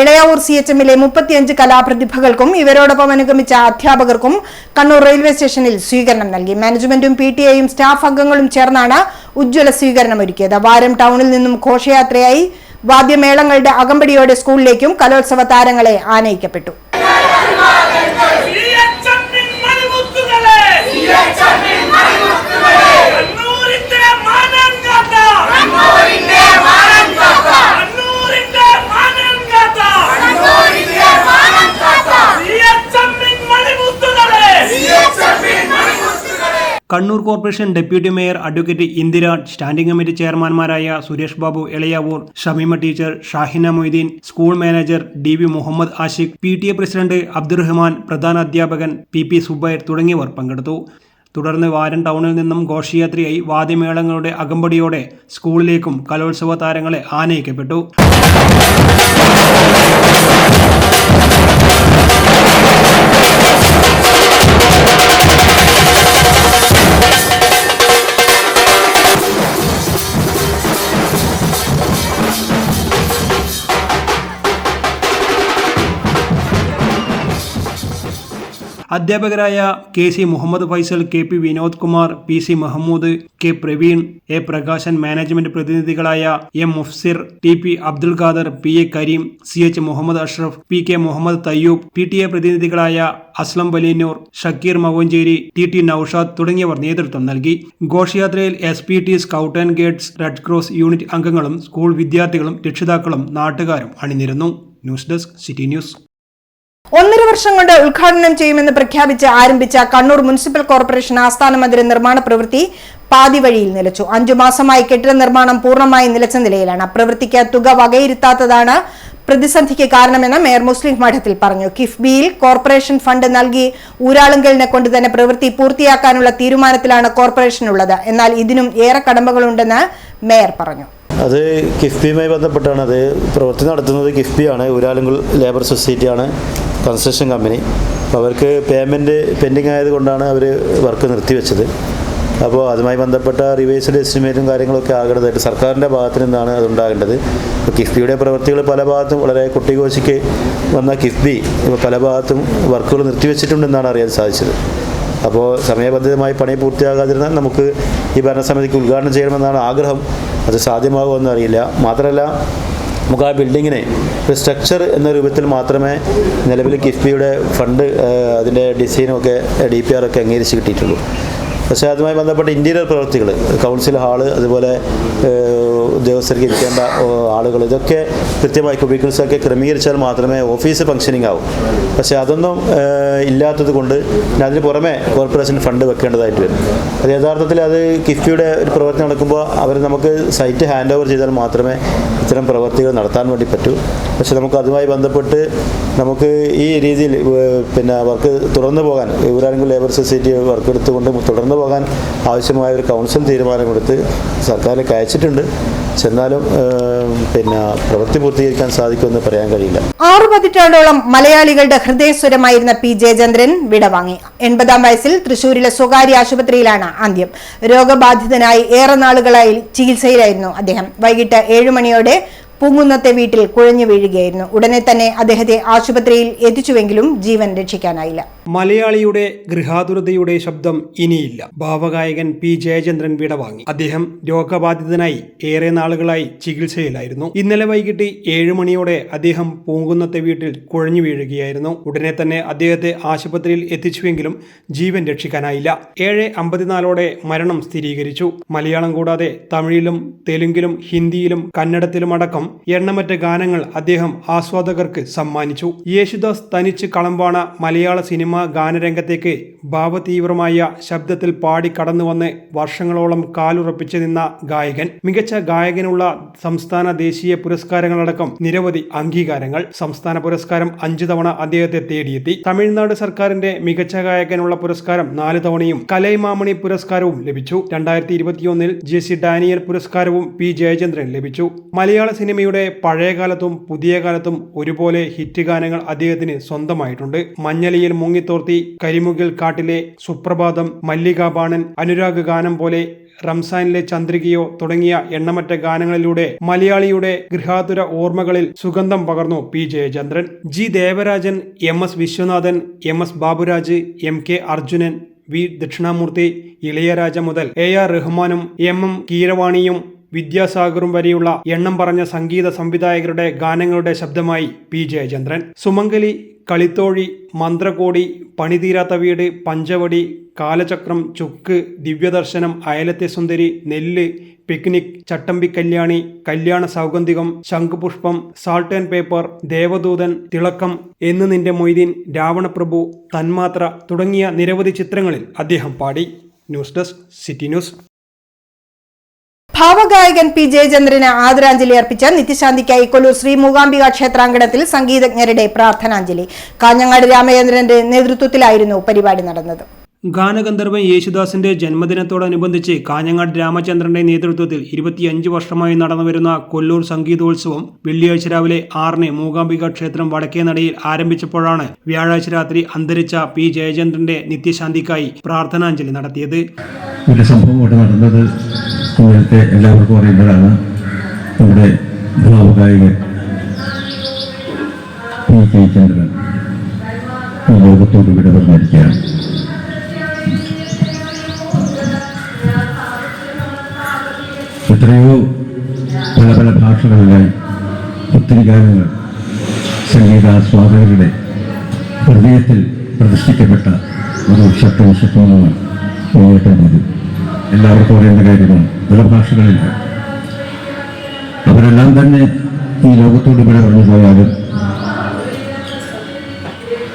എളയാവൂർ CHM-ലെ 35 കലാപ്രതിഭകൾക്കും ഇവരോടൊപ്പം അനുഗമിച്ച അധ്യാപകർക്കും കണ്ണൂർ റെയിൽവേ സ്റ്റേഷനിൽ സ്വീകരണം നൽകി. മാനേജ്മെന്റും PTA-യും സ്റ്റാഫ് അംഗങ്ങളും ചേർന്നാണ് ഉജ്ജ്വല സ്വീകരണം ഒരുക്കിയത്. വാരം ടൗണിൽ നിന്നും ഘോഷയാത്രയായി വാദ്യമേളങ്ങളുടെ അകമ്പടിയോടെ സ്കൂളിലേക്കും കലോത്സവ താരങ്ങളെ ആനയിക്കപ്പെട്ടു. Kannur corporation deputy mayor advocate Indira, standing committee ചെയർമാൻമാരായ Suresh Babu Elayavoor, Shameema teacher, Shahina Moideen, school manager DB Muhammed Ashiq, PTA president Abdurahman, പ്രധാന അധ്യാപകൻ PP സുബൈർ തുടങ്ങിയവർ പങ്കെടുത്തു. തുടർന്ന് വാരം ടൗണിൽ നിന്നും ഘോഷയാത്രയായി വാദ്യമേളങ്ങളുടെ അകമ്പടിയോടെ സ്കൂളിലേക്കും കലോത്സവ താരങ്ങളെ ആനയിക്കപ്പെട്ടു. അധ്യാപകരായ KC Muhammed Faisal, KP Vinod Kumar, PC Mahmood, K Praveen, A Prakashan, management പ്രതിനിധികളായ M Mufsir, TP Abdul Khader, PA Kareem, CH Muhammed Ashraf, PK Muhammed Thayyub, PTA പ്രതിനിധികളായ അസ്ലം വലിയന്നൂർ, ഷക്കീർ മവഞ്ചേരി, TT നൌഷാദ് തുടങ്ങിയവർ നേതൃത്വം നൽകി. ഘോഷയാത്രയിൽ SPT, scout and guides, red cross unit അംഗങ്ങളും സ്കൂൾ വിദ്യാർത്ഥികളും രക്ഷിതാക്കളും നാട്ടുകാരും അണിനിരന്നു. News desk city news. 1.5 വർഷം കൊണ്ട് ഉദ്ഘാടനം ചെയ്യുമെന്ന് പ്രഖ്യാപിച്ച് ആരംഭിച്ച കണ്ണൂർ മുനിസിപ്പൽ കോർപ്പറേഷൻ ആസ്ഥാന മന്ദിര നിർമ്മാണ പ്രവൃത്തി പാതി വഴിയിൽ നിലച്ചു. 5 മാസമായി കെട്ടിട നിർമ്മാണം പൂർണ്ണമായി നിലച്ച നിലയിലാണ്. പ്രവൃത്തിക്ക് തുക വകയിരുത്താത്തതാണ് പ്രതിസന്ധിക്ക് കാരണമെന്ന് മേയർ മുസ്ലിം മഠത്തിൽ പറഞ്ഞു. കിഫ്ബിയിൽ കോർപ്പറേഷൻ ഫണ്ട് നൽകി ഊരാളുങ്കലിനെ കൊണ്ട് തന്നെ പ്രവൃത്തി പൂർത്തിയാക്കാനുള്ള തീരുമാനത്തിലാണ് കോർപ്പറേഷനുള്ളത്. എന്നാൽ ഇതിനും ഏറെ കടമ്പകളുണ്ടെന്ന് മേയർ പറഞ്ഞു. അത് കിഫ്ബിയുമായി ബന്ധപ്പെട്ടാണ്. അത് പ്രവൃത്തി നടത്തുന്നത് കിഫ്ബിയാണ്, ഊരാളുങ്കൽ ലേബർ സൊസൈറ്റിയാണ് കൺസ്ട്രക്ഷൻ കമ്പനി. അപ്പോൾ അവർക്ക് പേയ്മെൻറ്റ് പെൻഡിങ് ആയതുകൊണ്ടാണ് അവർ വർക്ക് നിർത്തിവെച്ചത്. അപ്പോൾ അതുമായി ബന്ധപ്പെട്ട റിവൈസ്ഡ് എസ്റ്റിമേറ്റും കാര്യങ്ങളൊക്കെ ആകേണ്ടതായിട്ട് സർക്കാരിൻ്റെ ഭാഗത്തു നിന്നാണ് അതുണ്ടാകേണ്ടത്. ഇപ്പോൾ കിഫ്ബിയുടെ പ്രവൃത്തികൾ പല ഭാഗത്തും വളരെ കുട്ടികോശിക്ക് വന്ന കിഫ്ബി ഇപ്പോൾ പല ഭാഗത്തും വർക്കുകൾ നിർത്തിവെച്ചിട്ടുണ്ടെന്നാണ് അറിയാൻ സാധിച്ചത്. അപ്പോൾ സമയബന്ധിതമായി പണി പൂർത്തിയാകാതിരുന്നാൽ നമുക്ക് ഈ ഭരണസമിതിക്ക് ഉദ്ഘാടനം ചെയ്യണമെന്നാണ് ആഗ്രഹം. അത് സാധ്യമാകുമെന്ന് അറിയില്ല. മാത്രമല്ല, നമുക്ക് ആ ബിൽഡിങ്ങിനെ ഒരു സ്ട്രക്ചർ എന്ന രൂപത്തിൽ മാത്രമേ നിലവിൽ കിഫ്ബിയുടെ ഫണ്ട് അതിൻ്റെ ഡിസൈനൊക്കെ DPR ഒക്കെ അംഗീകരിച്ച് കിട്ടിയിട്ടുള്ളൂ. പക്ഷേ അതുമായി ബന്ധപ്പെട്ട ഇൻറ്റീരിയർ പ്രവൃത്തികൾ, കൗൺസിൽ ഹാള്, അതുപോലെ ഉദ്യോഗസ്ഥർക്ക് ഇരിക്കേണ്ട ആളുകൾ, ഇതൊക്കെ കൃത്യമായി ക്യൂബിക്കിൾസൊക്കെ ക്രമീകരിച്ചാൽ മാത്രമേ ഓഫീസ് ഫംഗ്ഷനിങ് ആവും. പക്ഷേ അതൊന്നും ഇല്ലാത്തത് കൊണ്ട് അതിന് പുറമെ കോർപ്പറേഷൻ ഫണ്ട് വെക്കേണ്ടതായിട്ട് വരും. അത് യഥാർത്ഥത്തിൽ അത് കിഫ്ബിയുടെ ഒരു പ്രവൃത്തി നടക്കുമ്പോൾ അവർ നമുക്ക് സൈറ്റ് ഹാൻഡ് ഓവർ ചെയ്താൽ മാത്രമേ ഇത്തരം പ്രവൃത്തികൾ നടത്താൻ വേണ്ടി പറ്റൂ. പക്ഷേ നമുക്ക് അതുമായി ബന്ധപ്പെട്ട് നമുക്ക് ഈ രീതിയിൽ വർക്ക് തുടർന്നു പോകാൻ ഊരാളുങ്കൽ ലേബർ സൊസൈറ്റി വർക്ക് എടുത്തുകൊണ്ട് തുടർന്നു പോകാൻ ആവശ്യമായ ഒരു കൗൺസിൽ തീരുമാനമെടുത്ത് സർക്കാരിലേക്ക് അയച്ചിട്ടുണ്ട്. എന്നാലും പ്രവൃത്തി പൂർത്തീകരിക്കാൻ സാധിക്കുമെന്ന് പറയാൻ കഴിയില്ല. 6 പതിറ്റാണ്ടോളം മലയാളികളുടെ ഹൃദയസ്വരമായിരുന്ന P. ജയചന്ദ്രൻ വിടവാങ്ങി. 80-ാം വയസ്സിൽ തൃശൂരിലെ സ്വകാര്യ ആശുപത്രിയിലാണ് അന്ത്യം. രോഗബാധിതനായി ഏറെ നാളുകളായി ചികിത്സയിലായിരുന്നു അദ്ദേഹം. വൈകിട്ട് 7 മണിയോടെ പൂങ്കുന്നത്തെ വീട്ടിൽ കുഴഞ്ഞു വീഴുകയായിരുന്നു. ഉടനെ തന്നെ അദ്ദേഹത്തെ ആശുപത്രിയിൽ എത്തിച്ചുവെങ്കിലും ജീവൻ രക്ഷിക്കാനായില്ല. മലയാളിയുടെ ഗൃഹാതുരതയുടെ ശബ്ദം ഇനിയില്ല. ഭാവഗായകൻ P. ജയചന്ദ്രൻ വിടവാങ്ങി. അദ്ദേഹം രോഗബാധിതനായി ഏറെ നാളുകളായി ചികിത്സയിലായിരുന്നു. ഇന്നലെ വൈകിട്ട് 7 മണിയോടെ അദ്ദേഹം പൂങ്കുന്നത്തെ വീട്ടിൽ കുഴഞ്ഞു വീഴുകയായിരുന്നു. ഉടനെ തന്നെ അദ്ദേഹത്തെ ആശുപത്രിയിൽ എത്തിച്ചുവെങ്കിലും ജീവൻ രക്ഷിക്കാനായില്ല. 7:54 മരണം സ്ഥിരീകരിച്ചു. മലയാളം കൂടാതെ തമിഴിലും തെലുങ്കിലും ഹിന്ദിയിലും കന്നഡത്തിലുമടക്കം എണ്ണമറ്റ ഗാനങ്ങൾ അദ്ദേഹം ആസ്വാദകർക്ക് സമ്മാനിച്ചു. യേശുദാസ് തനിച്ച് കളമ്പാണ മലയാള സിനിമ ഗാനരംഗത്തേക്ക് ഭാവതീവ്രമായ ശബ്ദത്തിൽ പാടി കടന്നുവന്ന് വർഷങ്ങളോളം കാലുറപ്പിച്ചു നിന്ന ഗായകൻ. മികച്ച ഗായകനുള്ള സംസ്ഥാന ദേശീയ പുരസ്കാരങ്ങളടക്കം നിരവധി അംഗീകാരങ്ങൾ. സംസ്ഥാന പുരസ്കാരം 5 തവണ അദ്ദേഹത്തെ തേടിയെത്തി. തമിഴ്നാട് സർക്കാരിന്റെ മികച്ച ഗായകനുള്ള പുരസ്കാരം 4 തവണയും കലൈമാമണി പുരസ്കാരവും ലഭിച്ചു. 2021 JC ഡാനിയൽ പുരസ്കാരവും P. ജയചന്ദ്രൻ ലഭിച്ചു. മലയാള സിനിമയുടെ പഴയകാലത്തും പുതിയ കാലത്തും ഒരുപോലെ ഹിറ്റ് ഗാനങ്ങൾ അദ്ദേഹത്തിന് സ്വന്തമായിട്ടുണ്ട്. മഞ്ഞളിയിൽ മുങ്ങിത്തോർത്തി, കരിമുകിൽ കാട്ടിലെ സുപ്രഭാതം, മല്ലികാബാണൻ, അനുരാഗ് ഗാനം പോലെ, റംസാനിലെ ചന്ദ്രികയോ തുടങ്ങിയ എണ്ണമറ്റ ഗാനങ്ങളിലൂടെ മലയാളിയുടെ ഗൃഹാതുര ഓർമ്മകളിൽ സുഗന്ധം പകർന്നു P. Jayachandran. G. Devarajan, MS Viswanathan, MS Baburaj, MK Arjunan, V. Dakshinamurthy, Ilaiyaraaja മുതൽ AR റഹ്മാനും MM കീരവാണിയും വിദ്യാസാഗറും വരെയുള്ള എണ്ണം പറഞ്ഞ സംഗീത സംവിധായകരുടെ ഗാനങ്ങളുടെ ശബ്ദമായി P. ജയചന്ദ്രൻ. സുമംഗലി, കളിത്തോഴി, മന്ത്രകോടി, പണിതീരാത്ത വീട്, പഞ്ചവടി, കാലചക്രം, ചുക്ക്, ദിവ്യദർശനം, അയലത്തെ സുന്ദരി, നെല്ല്, പിക്നിക്, ചട്ടമ്പി കല്യാണി, കല്യാണ സൗഗന്ധികം, ശംഖുപുഷ്പം, സാൾട്ട് ആൻഡ് പേപ്പർ, ദേവദൂതൻ, തിളക്കം, എന്ന് നിന്റെ മൊയ്തീൻ, രാവണപ്രഭു, തന്മാത്ര തുടങ്ങിയ നിരവധി ചിത്രങ്ങളിൽ അദ്ദേഹം പാടി. News desk city news. ഭാവഗായകൻ P. ജയചന്ദ്രന് ആദരാഞ്ജലി അർപ്പിച്ച നിത്യശാന്തിക്കായി കൊല്ലൂർ ശ്രീ മൂകാംബിക ക്ഷേത്രാങ്കണത്തിൽ സംഗീതജ്ഞരുടെ പ്രാർത്ഥനാഞ്ജലി. കാഞ്ഞങ്ങാട് രാമചന്ദ്രന്റെ നേതൃത്വത്തിലായിരുന്നു പരിപാടി നടന്നത്. ഗാനഗന്ധർവൻ യേശുദാസിന്റെ ജന്മദിനത്തോടനുബന്ധിച്ച് കാഞ്ഞങ്ങാട് രാമചന്ദ്രന്റെ നേതൃത്വത്തിൽ 25 വർഷമായി നടന്നുവരുന്ന കൊല്ലൂർ സംഗീതോത്സവം വെള്ളിയാഴ്ച രാവിലെ 6-ന് മൂകാംബിക ക്ഷേത്രം വടക്കേനടയിൽ ആരംഭിച്ചപ്പോഴാണ് വ്യാഴാഴ്ച രാത്രി അന്തരിച്ച P. ജയചന്ദ്രന്റെ നിത്യശാന്തിക്കായി പ്രാർത്ഥനാഞ്ജലി നടത്തിയത്. ഒരു സംഭവം ഇവിടെ നടന്നത് നിങ്ങൾക്ക് എല്ലാവർക്കും അറിയുന്നതാണ്. നമ്മുടെ ഭാവഗായകൻ P. ജയചന്ദ്രൻ ഈ ലോകത്തോട് വിട പറഞ്ഞിരിക്കുകയാണ്. എത്രയോ പല ഭാഷകളിലായി ഒത്തിരി ഗാനങ്ങൾ സംഗീതാസ്വാദകരുടെ ഹൃദയത്തിൽ പ്രതിഷ്ഠിക്കപ്പെട്ട ഒരു ശബ്ദമാണ് ഉയർത്തുന്നത്. എല്ലാവർക്കും അറിയുന്ന കാര്യമാണ്. പല ഭാഷകളില്ല. അവരെല്ലാം തന്നെ ഈ ലോകത്തോട് ഇവിടെ പറഞ്ഞു പോയാലും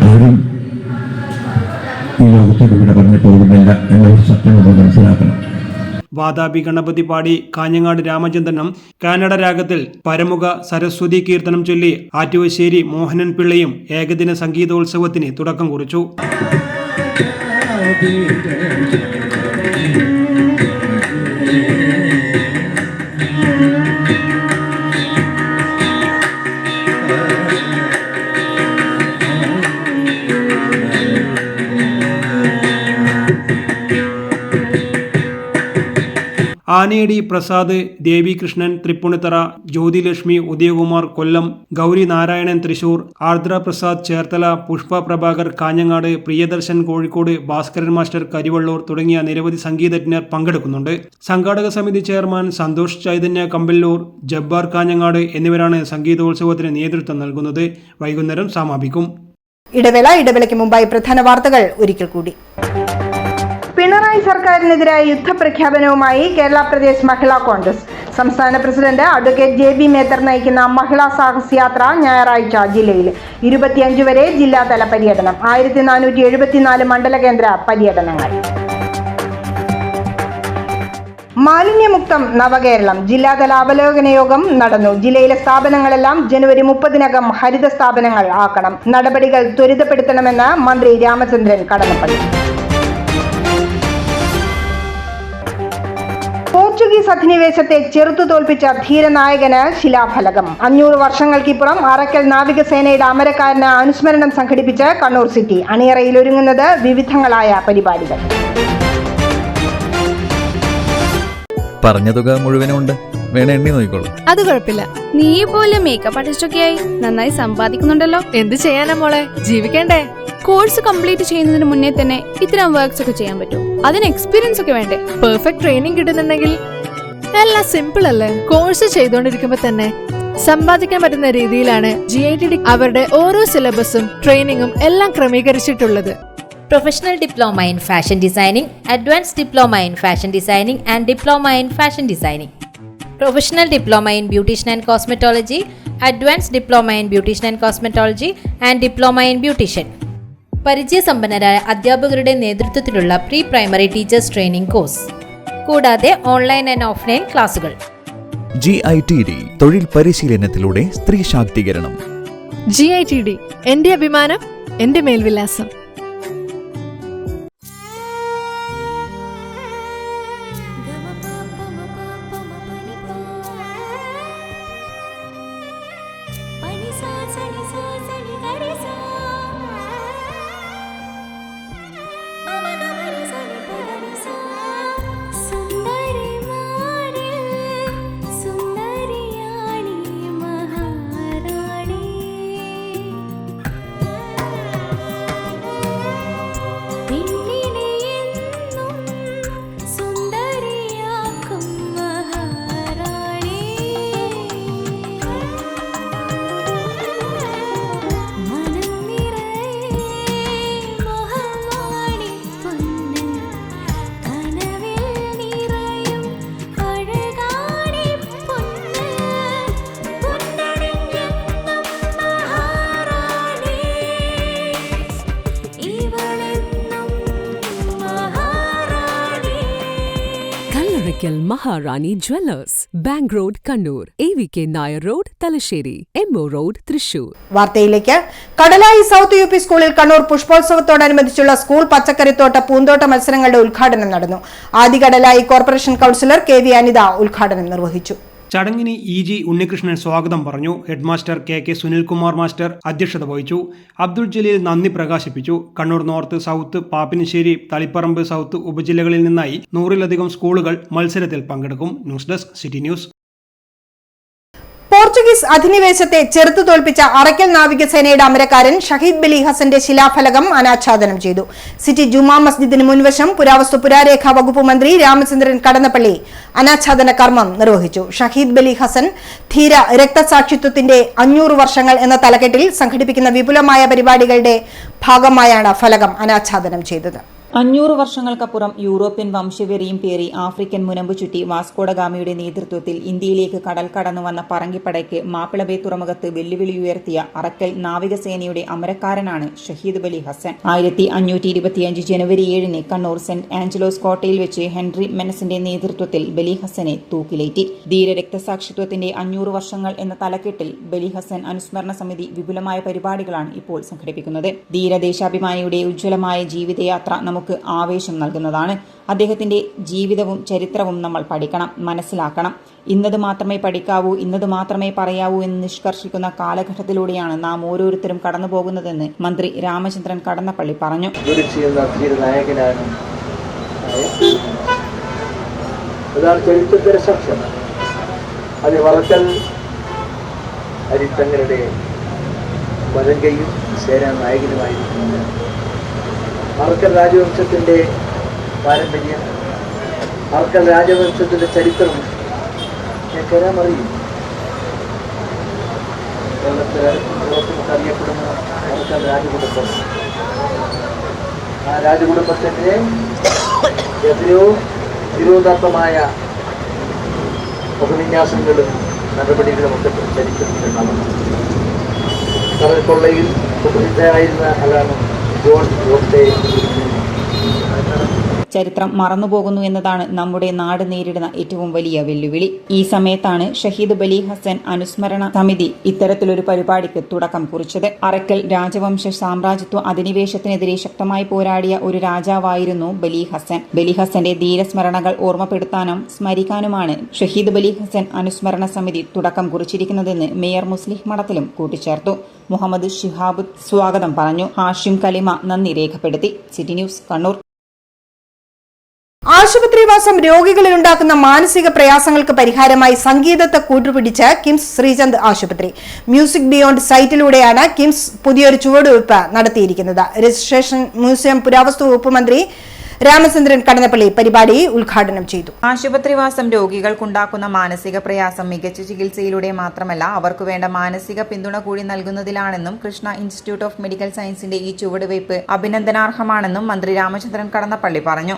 ആരും ഈ ലോകത്തോട് ഇവിടെ പറഞ്ഞു പോകുന്നില്ല എന്നൊരു സത്യം നമ്മൾ മനസ്സിലാക്കണം. വാതാപി ഗണപതി പാടി കാഞ്ഞങ്ങാട് രാമചന്ദ്രനും കാനഡ രാഗത്തിൽ പരമുഖ സരസ്വതി കീർത്തനം ചൊല്ലി ആറ്റുവശ്ശേരി മോഹനൻ പിള്ളയും ഏകദിന സംഗീതോത്സവത്തിന് തുടക്കം കുറിച്ചു. ആനയടി പ്രസാദ്, ദേവികൃഷ്ണൻ തൃപ്പൂണിത്തറ, ജ്യോതിലക്ഷ്മി ഉദയകുമാർ കൊല്ലം, ഗൗരി നാരായണൻ തൃശൂർ, ആർദ്ര പ്രസാദ് ചേർത്തല, പുഷ്പ പ്രഭാകർ കാഞ്ഞങ്ങാട്, പ്രിയദർശൻ കോഴിക്കോട്, ഭാസ്കരൻ മാസ്റ്റർ കരിവള്ളൂർ തുടങ്ങിയ നിരവധി സംഗീതജ്ഞർ പങ്കെടുക്കുന്നുണ്ട്. സംഘാടക സമിതി ചെയർമാൻ സന്തോഷ് ചൈതന്യ കമ്പല്ലൂർ, ജബ്ബാർ കാഞ്ഞങ്ങാട് എന്നിവരാണ് സംഗീതോത്സവത്തിന് നേതൃത്വം നൽകുന്നത്. വൈകുന്നേരം സമാപിക്കും. ഇടവേളയ്ക്ക് മുമ്പായി പ്രധാന വാർത്തകൾ ഒരിക്കൽ കൂടി. പിണറായി സർക്കാരിനെതിരായ യുദ്ധപ്രഖ്യാപനവുമായി കേരള പ്രദേശ് മഹിളാ കോൺഗ്രസ്. സംസ്ഥാന പ്രസിഡന്റ് അഡ്വക്കേറ്റ് JB മേത്തർ നയിക്കുന്ന മഹിളാ സാഹസ് യാത്ര ഞായറാഴ്ച ജില്ലയിൽ. 25 വരെ ജില്ലാതല പര്യടനം. 1474 മണ്ഡല കേന്ദ്ര പര്യടനങ്ങൾ. മാലിന്യമുക്തം നവകേരളം ജില്ലാതല അവലോകന യോഗം നടന്നു. ജില്ലയിലെ സ്ഥാപനങ്ങളെല്ലാം ജനുവരി 30-നകം ഹരിത സ്ഥാപനങ്ങൾ ആക്കണം. നടപടികൾ ത്വരിതപ്പെടുത്തണമെന്ന് മന്ത്രി രാമചന്ദ്രൻ കടന്നപ്പള്ളി. പോർച്ചുഗീസ് അധിനിവേശത്തെ ചെറുത്തു തോൽപ്പിച്ച ധീരനായകന് ശിലാഫലകം. 500 വർഷങ്ങൾക്കിപ്പുറം അറക്കൽ നാവികസേനയുടെ അമരക്കാരന് അനുസ്മരണം സംഘടിപ്പിച്ച് കണ്ണൂർ സിറ്റി. അണിയറയിൽ ഒരുങ്ങുന്നത് വിവിധങ്ങളായ പരിപാടികൾ. പറഞ്ഞ തുക മുഴുവനുണ്ട്, വേണേ എണ്ണി നോക്കിക്കോളൂ. അത് കുഴപ്പമില്ല. നീ പോലെ മേക്കപ്പ് ആർട്ടിസ്റ്റൊക്കെയായി നന്നായി സമ്പാദിക്കുന്നുണ്ടല്ലോ. എന്ത് ചെയ്യാനാ മോളെ, ജീവിക്കണ്ടേ? കോഴ്സ് കംപ്ലീറ്റ് ചെയ്യുന്നതിന് മുന്നേ തന്നെ ഇത്തരം വർക്ക്സ് ഒക്കെ ചെയ്യാൻ പറ്റും. അതിന് എക്സ്പീരിയൻസ് ഒക്കെ വേണ്ടേ? പെർഫെക്റ്റ് ട്രെയിനിങ് കിട്ടുന്നുണ്ടെങ്കിൽ എല്ലാം സിമ്പിൾ അല്ലേ? കോഴ്സ് ചെയ്തുകൊണ്ടിരിക്കുമ്പോ തന്നെ സമ്പാദിക്കാൻ പറ്റുന്ന രീതിയിലാണ് GITD അവരുടെ ഓരോ സിലബസും ട്രെയിനിങ്ങും എല്ലാം ക്രമീകരിച്ചിട്ടുള്ളത്. Professional diploma in fashion designing, advance diploma in fashion designing and diploma in fashion designing, professional diploma in beautician and cosmetology, advance diploma in beautician and cosmetology and diploma in beautician. പരിചയസമ്പന്നരായ അധ്യാപകരുടെ നേതൃത്വത്തിലുള്ള pre primary teachers training course, കൂടാതെ online and offline ക്ലാസുകൾ. GITD തൊഴിൽ പരിശീലനത്തിലൂടെ സ്ത്രീ ശാക്തീകരണം. GITD എന്റെ അഭിമാനം, എന്റെ മേൽവിലാസം. Maharani jewellers, bank road Kannur, AVK Nair road Thalassery, MO road Thrissur. വാർത്തയിലേക്ക്. കടലായി സൗത്ത് UP സ്കൂളിൽ കണ്ണൂർ പുഷ്പോത്സവത്തോടനുബന്ധിച്ചുള്ള സ്കൂൾ പച്ചക്കറിത്തോട്ട പൂന്തോട്ട മത്സരങ്ങളുടെ ഉദ്ഘാടനം നടന്നു. ആദ്യ കടലായി കോർപ്പറേഷൻ കൗൺസിലർ KV അനിത ഉദ്ഘാടനം നിർവഹിച്ചു. ചടങ്ങിന് EG ഉണ്ണികൃഷ്ണൻ സ്വാഗതം പറഞ്ഞു. ഹെഡ്മാസ്റ്റർ KK സുനിൽകുമാർ മാസ്റ്റർ അധ്യക്ഷത വഹിച്ചു. അബ്ദുൾ ജലീൽ നന്ദി പ്രകാശിപ്പിച്ചു. Kannur north, south, Pappinisseri, Taliparamba south ഉപജില്ലകളിൽ നിന്നായി 100-ലധികം സ്കൂളുകൾ മത്സരത്തിൽ പങ്കെടുക്കും. News desk city news. Portuguese അധിനിവേശത്തെ ചെറുത്തു തോൽപ്പിച്ച അറക്കൽ നാവികസേനയുടെ അമരക്കാരൻ ഷഹീദ് ബലി ഹസന്റെ ശിലാഫലകം അനാച്ഛാദനം ചെയ്തു. സിറ്റി ജുമാ മസ്ജിദിന് മുൻവശം പുരാവസ്തു പുരാരേഖാ വകുപ്പ് മന്ത്രി രാമചന്ദ്രൻ കടന്നപ്പള്ളി അനാച്ഛാദന കർമ്മം നിർവഹിച്ചു. ഷഹീദ് ബലി ഹസൻ ധീര രക്തസാക്ഷിത്വത്തിന്റെ 500 വർഷങ്ങൾ എന്ന തലക്കെട്ടിൽ സംഘടിപ്പിക്കുന്ന വിപുലമായ പരിപാടികളുടെ ഭാഗമായാണ് ഫലകം അനാച്ഛാദനം ചെയ്തത്. 500 വർഷങ്ങൾക്കപ്പുറം യൂറോപ്യൻ വംശവെറിയും പേറി ആഫ്രിക്കൻ മുനമ്പ് ചുറ്റി വാസ്കോഡഗാമയുടെ നേതൃത്വത്തിൽ ഇന്ത്യയിലേക്ക് കടൽ കടന്നുവന്ന പറങ്കിപ്പടയ്ക്ക് മാപ്പിള ബേ തുറമുഖത്ത് വെല്ലുവിളിയുയർത്തിയ അറക്കൽ നാവികസേനയുടെ അമരക്കാരനാണ് ഷഹീദ് ബലി ഹസൻ. 1525 ജനുവരി 7 കണ്ണൂർ സെന്റ് ആഞ്ചലോസ് കോട്ടയിൽ വെച്ച് ഹെൻറി മെനസിന്റെ നേതൃത്വത്തിൽ ബലി ഹസനെ തൂക്കിലേറ്റി. ധീര രക്തസാക്ഷിത്വത്തിന്റെ 500 വർഷങ്ങൾ എന്ന തലക്കെട്ടിൽ ബലി ഹസൻ അനുസ്മരണ സമിതി വിപുലമായ പരിപാടികളാണ് ഇപ്പോൾ സംഘടിപ്പിക്കുന്നത്. ധീരദേശാഭിമാനിയുടെ ഉജ്ജ്വലമായ ജീവിതയാത്ര നമുക്ക് ആവേശം നൽകുന്നതാണ്. അദ്ദേഹത്തിന്റെ ജീവിതവും ചരിത്രവും നമ്മൾ പഠിക്കണം, മനസ്സിലാക്കണം. ഇന്നത് മാത്രമേ പഠിക്കാവൂ, ഇന്നത് മാത്രമേ പറയാവൂ എന്ന് നിഷ്കർഷിക്കുന്ന കാലഘട്ടത്തിലൂടെയാണ് നാം ഓരോരുത്തരും കടന്നുപോകുന്നതെന്ന് മന്ത്രി രാമചന്ദ്രൻ കടന്നപ്പള്ളി പറഞ്ഞു. ചരിത്രത്തിന്റെ സാക്ഷ്യം അത് വളർത്തൽ അരിത്തങ്ങളുടെ വലങ്കയും സേനാ നായകനുമായിരിക്കുന്നത്. അറക്കൽ രാജവംശത്തിന്റെ പാരമ്പര്യം, അറക്കൽ രാജവംശത്തിന്റെ ചരിത്രം ഞങ്ങൾക്കെല്ലാം അറിയും. അറിയപ്പെടുന്ന അറക്കൽ രാജകുടുംബം, ആ രാജകുടുംബത്തിന്റെ എത്രയോ വിരോധാത്മകമായ ഉപവിന്യാസങ്ങളും നടപടികളും ഒക്കെ ചരിത്രത്തിൽ നടന്നു. കടൽ കൊള്ളയിൽ ഉപവിധയായിരുന്ന ആളാണ് ജോൺ വോട്ടെ. ചരിത്രം മറന്നുപോകുന്നു എന്നതാണ് നമ്മുടെ നാട് നേരിടുന്ന ഏറ്റവും വലിയ വെല്ലുവിളി. ഈ സമയത്താണ് ഷഹീദ് ബലി ഹസൻ അനുസ്മരണ സമിതി ഇത്തരത്തിലൊരു പരിപാടിക്ക് തുടക്കം കുറിച്ചത്. അറക്കൽ രാജവംശ സാമ്രാജ്യത്വ അധിനിവേശത്തിനെതിരെ ശക്തമായി പോരാടിയ ഒരു രാജാവായിരുന്നു ബലി ഹസൻ. ബലി ഹസന്റെ ധീരസ്മരണകൾ ഓർമ്മപ്പെടുത്താനും സ്മരിക്കാനുമാണ് ഷഹീദ് ബലി ഹസൻ അനുസ്മരണ സമിതി തുടക്കം കുറിച്ചിരിക്കുന്നതെന്ന് മേയർ മുസ്ലിഹ് മഠത്തിലും കൂട്ടിച്ചേർത്തു. മുഹമ്മദ് ഷിഹാബ് സ്വാഗതം പറഞ്ഞു. ഹാഷിം കലിമ നന്ദി രേഖപ്പെടുത്തി. City news, Kannur. ആശുപത്രിവാസം രോഗികളിൽ ഉണ്ടാക്കുന്ന മാനസിക പ്രയാസങ്ങൾക്ക് പരിഹാരമായി സംഗീതത്തെ കൂട്ടുപിടിച്ച് കിംസ് ശ്രീചന്ദ് ആശുപത്രി. മ്യൂസിക് ബിയോണ്ട് സൈറ്റിലൂടെയാണ് കിംസ് പുതിയൊരു ചുവടുവയ്പ് നടത്തിയിരിക്കുന്നത്. രജിസ്ട്രേഷൻ മ്യൂസിയം പുരാവസ്തു വകുപ്പ് മന്ത്രി രാമചന്ദ്രൻ കടന്നപ്പള്ളി പരിപാടി ഉദ്ഘാടനം ചെയ്തു. ആശുപത്രിവാസം രോഗികൾക്കുണ്ടാക്കുന്ന മാനസിക പ്രയാസം മികച്ച ചികിത്സയിലൂടെ മാത്രമല്ല അവർക്ക് വേണ്ട മാനസിക പിന്തുണ കൂടി നൽകുന്നതിലാണെന്നും കൃഷ്ണ ഇൻസ്റ്റിറ്റ്യൂട്ട് ഓഫ് മെഡിക്കൽ സയൻസിന്റെ ഈ ചുവടുവയ്പ് അഭിനന്ദനാർഹമാണെന്നും മന്ത്രി രാമചന്ദ്രൻ കടന്നപ്പള്ളി പറഞ്ഞു.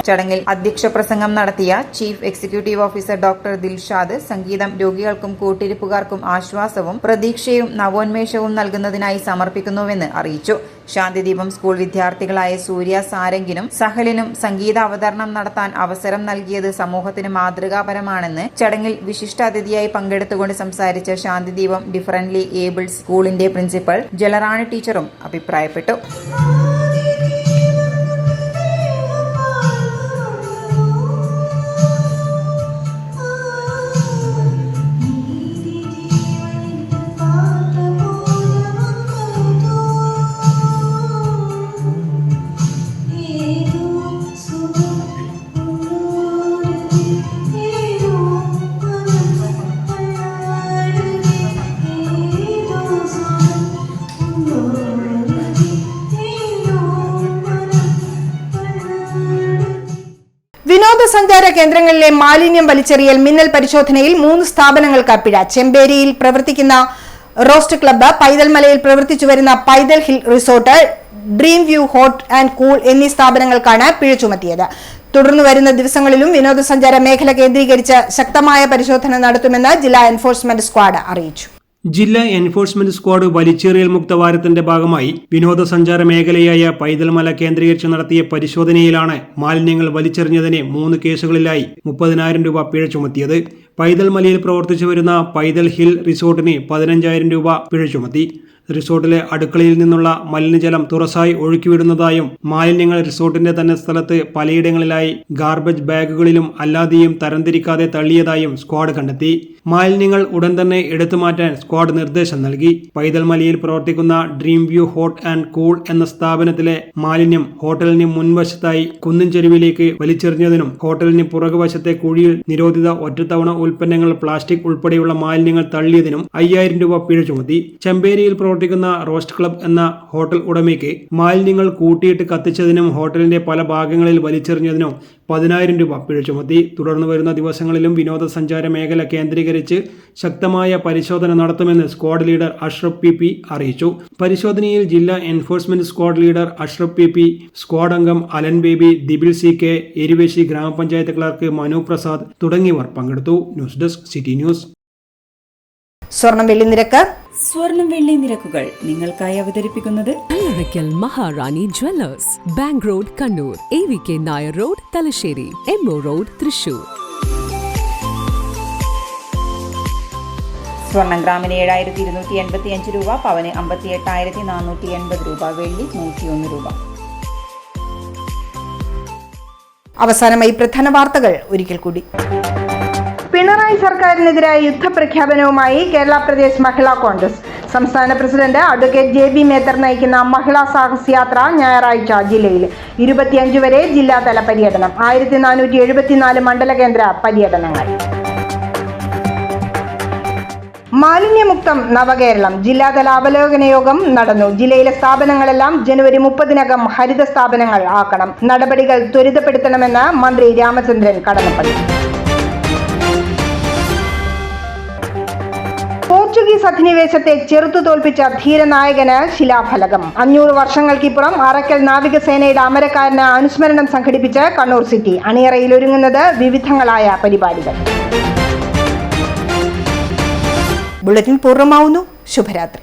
ചടങ്ങിൽ അധ്യക്ഷ പ്രസംഗം നടത്തിയ chief executive officer doctor Dilshad സംഗീതം രോഗികൾക്കും കൂട്ടിരിപ്പുകാർക്കും ആശ്വാസവും പ്രതീക്ഷയും നവോന്മേഷവും നൽകുന്നതിനായി സമർപ്പിക്കുന്നുവെന്ന് അറിയിച്ചു. ശാന്തിദീപം സ്കൂൾ വിദ്യാർത്ഥികളായ സൂര്യ, സാരംഗിനും സഹലിനും സംഗീതാവതരണം നടത്താൻ അവസരം നൽകിയത് സമൂഹത്തിന് മാതൃകാപരമാണെന്ന് ചടങ്ങിൽ വിശിഷ്ടാതിഥിയായി പങ്കെടുത്തുകൊണ്ട് സംസാരിച്ച ശാന്തിദീപം ഡിഫറന്റ്ലി ഏബിൾഡ് സ്കൂളിന്റെ പ്രിൻസിപ്പൽ ജലറാണി ടീച്ചറും അഭിപ്രായപ്പെട്ടു. വിനോദസഞ്ചാര കേന്ദ്രങ്ങളിലെ മാലിന്യം വലിച്ചെറിയൽ മിന്നൽ പരിശോധനയിൽ 3 സ്ഥാപനങ്ങൾക്ക് പിഴ. ചെമ്പേരിയിൽ പ്രവർത്തിക്കുന്ന റോസ്റ്റ് ക്ലബ്ബ്, പൈതൽമലയിൽ പ്രവർത്തിച്ചു വരുന്ന Paithal hill resort, dream view hot and cool എന്നീ സ്ഥാപനങ്ങൾക്കാണ് പിഴ ചുമത്തിയത്. തുടർന്ന് വരുന്ന ദിവസങ്ങളിലും വിനോദസഞ്ചാര മേഖല കേന്ദ്രീകരിച്ച് ശക്തമായ പരിശോധന നടത്തുമെന്ന് ജില്ലാ എൻഫോഴ്സ്മെന്റ് സ്ക്വാഡ് അറിയിച്ചു. ജില്ലാ എൻഫോഴ്സ്മെന്റ് സ്ക്വാഡ് വലിച്ചെറിയൽ മുക്ത വാരത്തിന്റെ ഭാഗമായി വിനോദസഞ്ചാര മേഖലയായ പൈതൽമല കേന്ദ്രീകരിച്ച് നടത്തിയ പരിശോധനയിലാണ് മാലിന്യങ്ങൾ വലിച്ചെറിഞ്ഞതിന് 3 കേസുകളിലായി 30,000 രൂപ പിഴ ചുമത്തിയത്. പൈതൽമലയിൽ പ്രവർത്തിച്ചു വരുന്ന പൈതൽ ഹിൽ റിസോർട്ടിന് 15,000 രൂപ പിഴ ചുമത്തി. റിസോർട്ടിലെ അടുക്കളയിൽ നിന്നുള്ള മലിനജലം തുറസായി ഒഴുക്കിവിടുന്നതായും മാലിന്യങ്ങൾ റിസോർട്ടിന്റെ തന്നെ സ്ഥലത്ത് പലയിടങ്ങളിലായി ഗാർബേജ് ബാഗുകളിലും അല്ലാതെയും തരംതിരിക്കാതെ തള്ളിയതായും സ്ക്വാഡ് കണ്ടെത്തി. മാലിന്യങ്ങൾ ഉടൻ തന്നെ എടുത്തുമാറ്റാൻ സ്ക്വാഡ് നിർദ്ദേശം നൽകി. പൈതൽമലയിൽ പ്രവർത്തിക്കുന്ന dream view hot and cool എന്ന സ്ഥാപനത്തിലെ മാലിന്യം ഹോട്ടലിന് മുൻവശത്തായി കുന്നിൻ ചെരുവിലേക്ക് വലിച്ചെറിഞ്ഞതിനും ഹോട്ടലിന് പുറകുവശത്തെ കുഴിയിൽ നിരോധിത ഒറ്റത്തവണ ഉൽപ്പന്നങ്ങൾ, പ്ലാസ്റ്റിക് ഉൾപ്പെടെയുള്ള മാലിന്യങ്ങൾ തള്ളിയതിനും 5000 രൂപ പിഴ ചുമത്തി. ചെമ്പേരിയിൽ പ്രവർത്തിക്കുന്ന റോസ്റ്റ് ക്ലബ് എന്ന ഹോട്ടൽ ഉടമയ്ക്ക് മാലിന്യങ്ങൾ കൂട്ടിയിട്ട് കത്തിച്ചതിനും ഹോട്ടലിന്റെ പല ഭാഗങ്ങളിൽ വലിച്ചെറിഞ്ഞതിനും 10000 രൂപ പിഴ ചുമത്തി. തുടർന്ന് വരുന്ന ദിവസങ്ങളിലും വിനോദസഞ്ചാര മേഖല കേന്ദ്രീകരിച്ച് ശക്തമായ പരിശോധന നടത്തുമെന്ന് സ്ക്വാഡ് ലീഡർ അഷ്റഫ് PP അറിയിച്ചു. പരിശോധനയിൽ ജില്ലാ enforcement squad leader Ashraf PP, squad അംഗം Alan Baby, Dibil CK, Eruvessi ഗ്രാമപഞ്ചായത്ത് ക്ലർക്ക് മനു പ്രസാദ് തുടങ്ങിയവർ പങ്കെടുത്തു. News desk city news. സ്വർണം വെള്ളി നിരക്കുകൾ നിങ്ങൾക്കായി അവതരിപ്പിക്കുന്നത് Azhikkal Maharani jewellers, bank road Kannur, AVK Nair road Thalassery, MO road Thrissur. സ്വർണം ഗ്രാമിന് 7285 രൂപ, പവന് 58480 രൂപ, വെള്ളി 101 രൂപ. അവസാനമായി പ്രധാന വാർത്തകൾ ഒരിക്കൽ കൂടി. പിണറായി സർക്കാരിനെതിരായ യുദ്ധപ്രഖ്യാപനവുമായി കേരള പ്രദേശ് മഹിളാ കോൺഗ്രസ്. സംസ്ഥാന പ്രസിഡന്റ് അഡ്വക്കേറ്റ് JB മേത്തർ നയിക്കുന്ന മഹിളാ സാഹസ് യാത്ര ഞായറാഴ്ച ജില്ലയിൽ. 25 വരെ ജില്ലാതല പര്യടനം, 1474 മണ്ഡല കേന്ദ്ര പര്യടനങ്ങൾ. മാലിന്യമുക്തം നവകേരളം ജില്ലാതല അവലോകന യോഗം നടന്നു. ജില്ലയിലെ സ്ഥാപനങ്ങളെല്ലാം ജനുവരി 30-നകം ഹരിത സ്ഥാപനങ്ങൾ ആക്കണം. നടപടികൾ ത്വരിതപ്പെടുത്തണമെന്ന് മന്ത്രി രാമചന്ദ്രൻ കടന്നപ്പള്ളി. പോർച്ചുഗീസ് അധിനിവേശത്തെ ചെറുത്തു തോൽപ്പിച്ച ധീരനായകന് ശിലാഫലകം. 500 വർഷങ്ങൾക്കിപ്പുറം അറക്കൽ നാവികസേനയുടെ അമരക്കാരന് അനുസ്മരണം സംഘടിപ്പിച്ച് കണ്ണൂർ സിറ്റി. അണിയറയിൽ ഒരുങ്ങുന്നത് വിവിധങ്ങളായ പരിപാടികൾ. ബുള്ളറ്റിൻ പൂർണ്ണമാവുന്നു. ശുഭരാത്രി.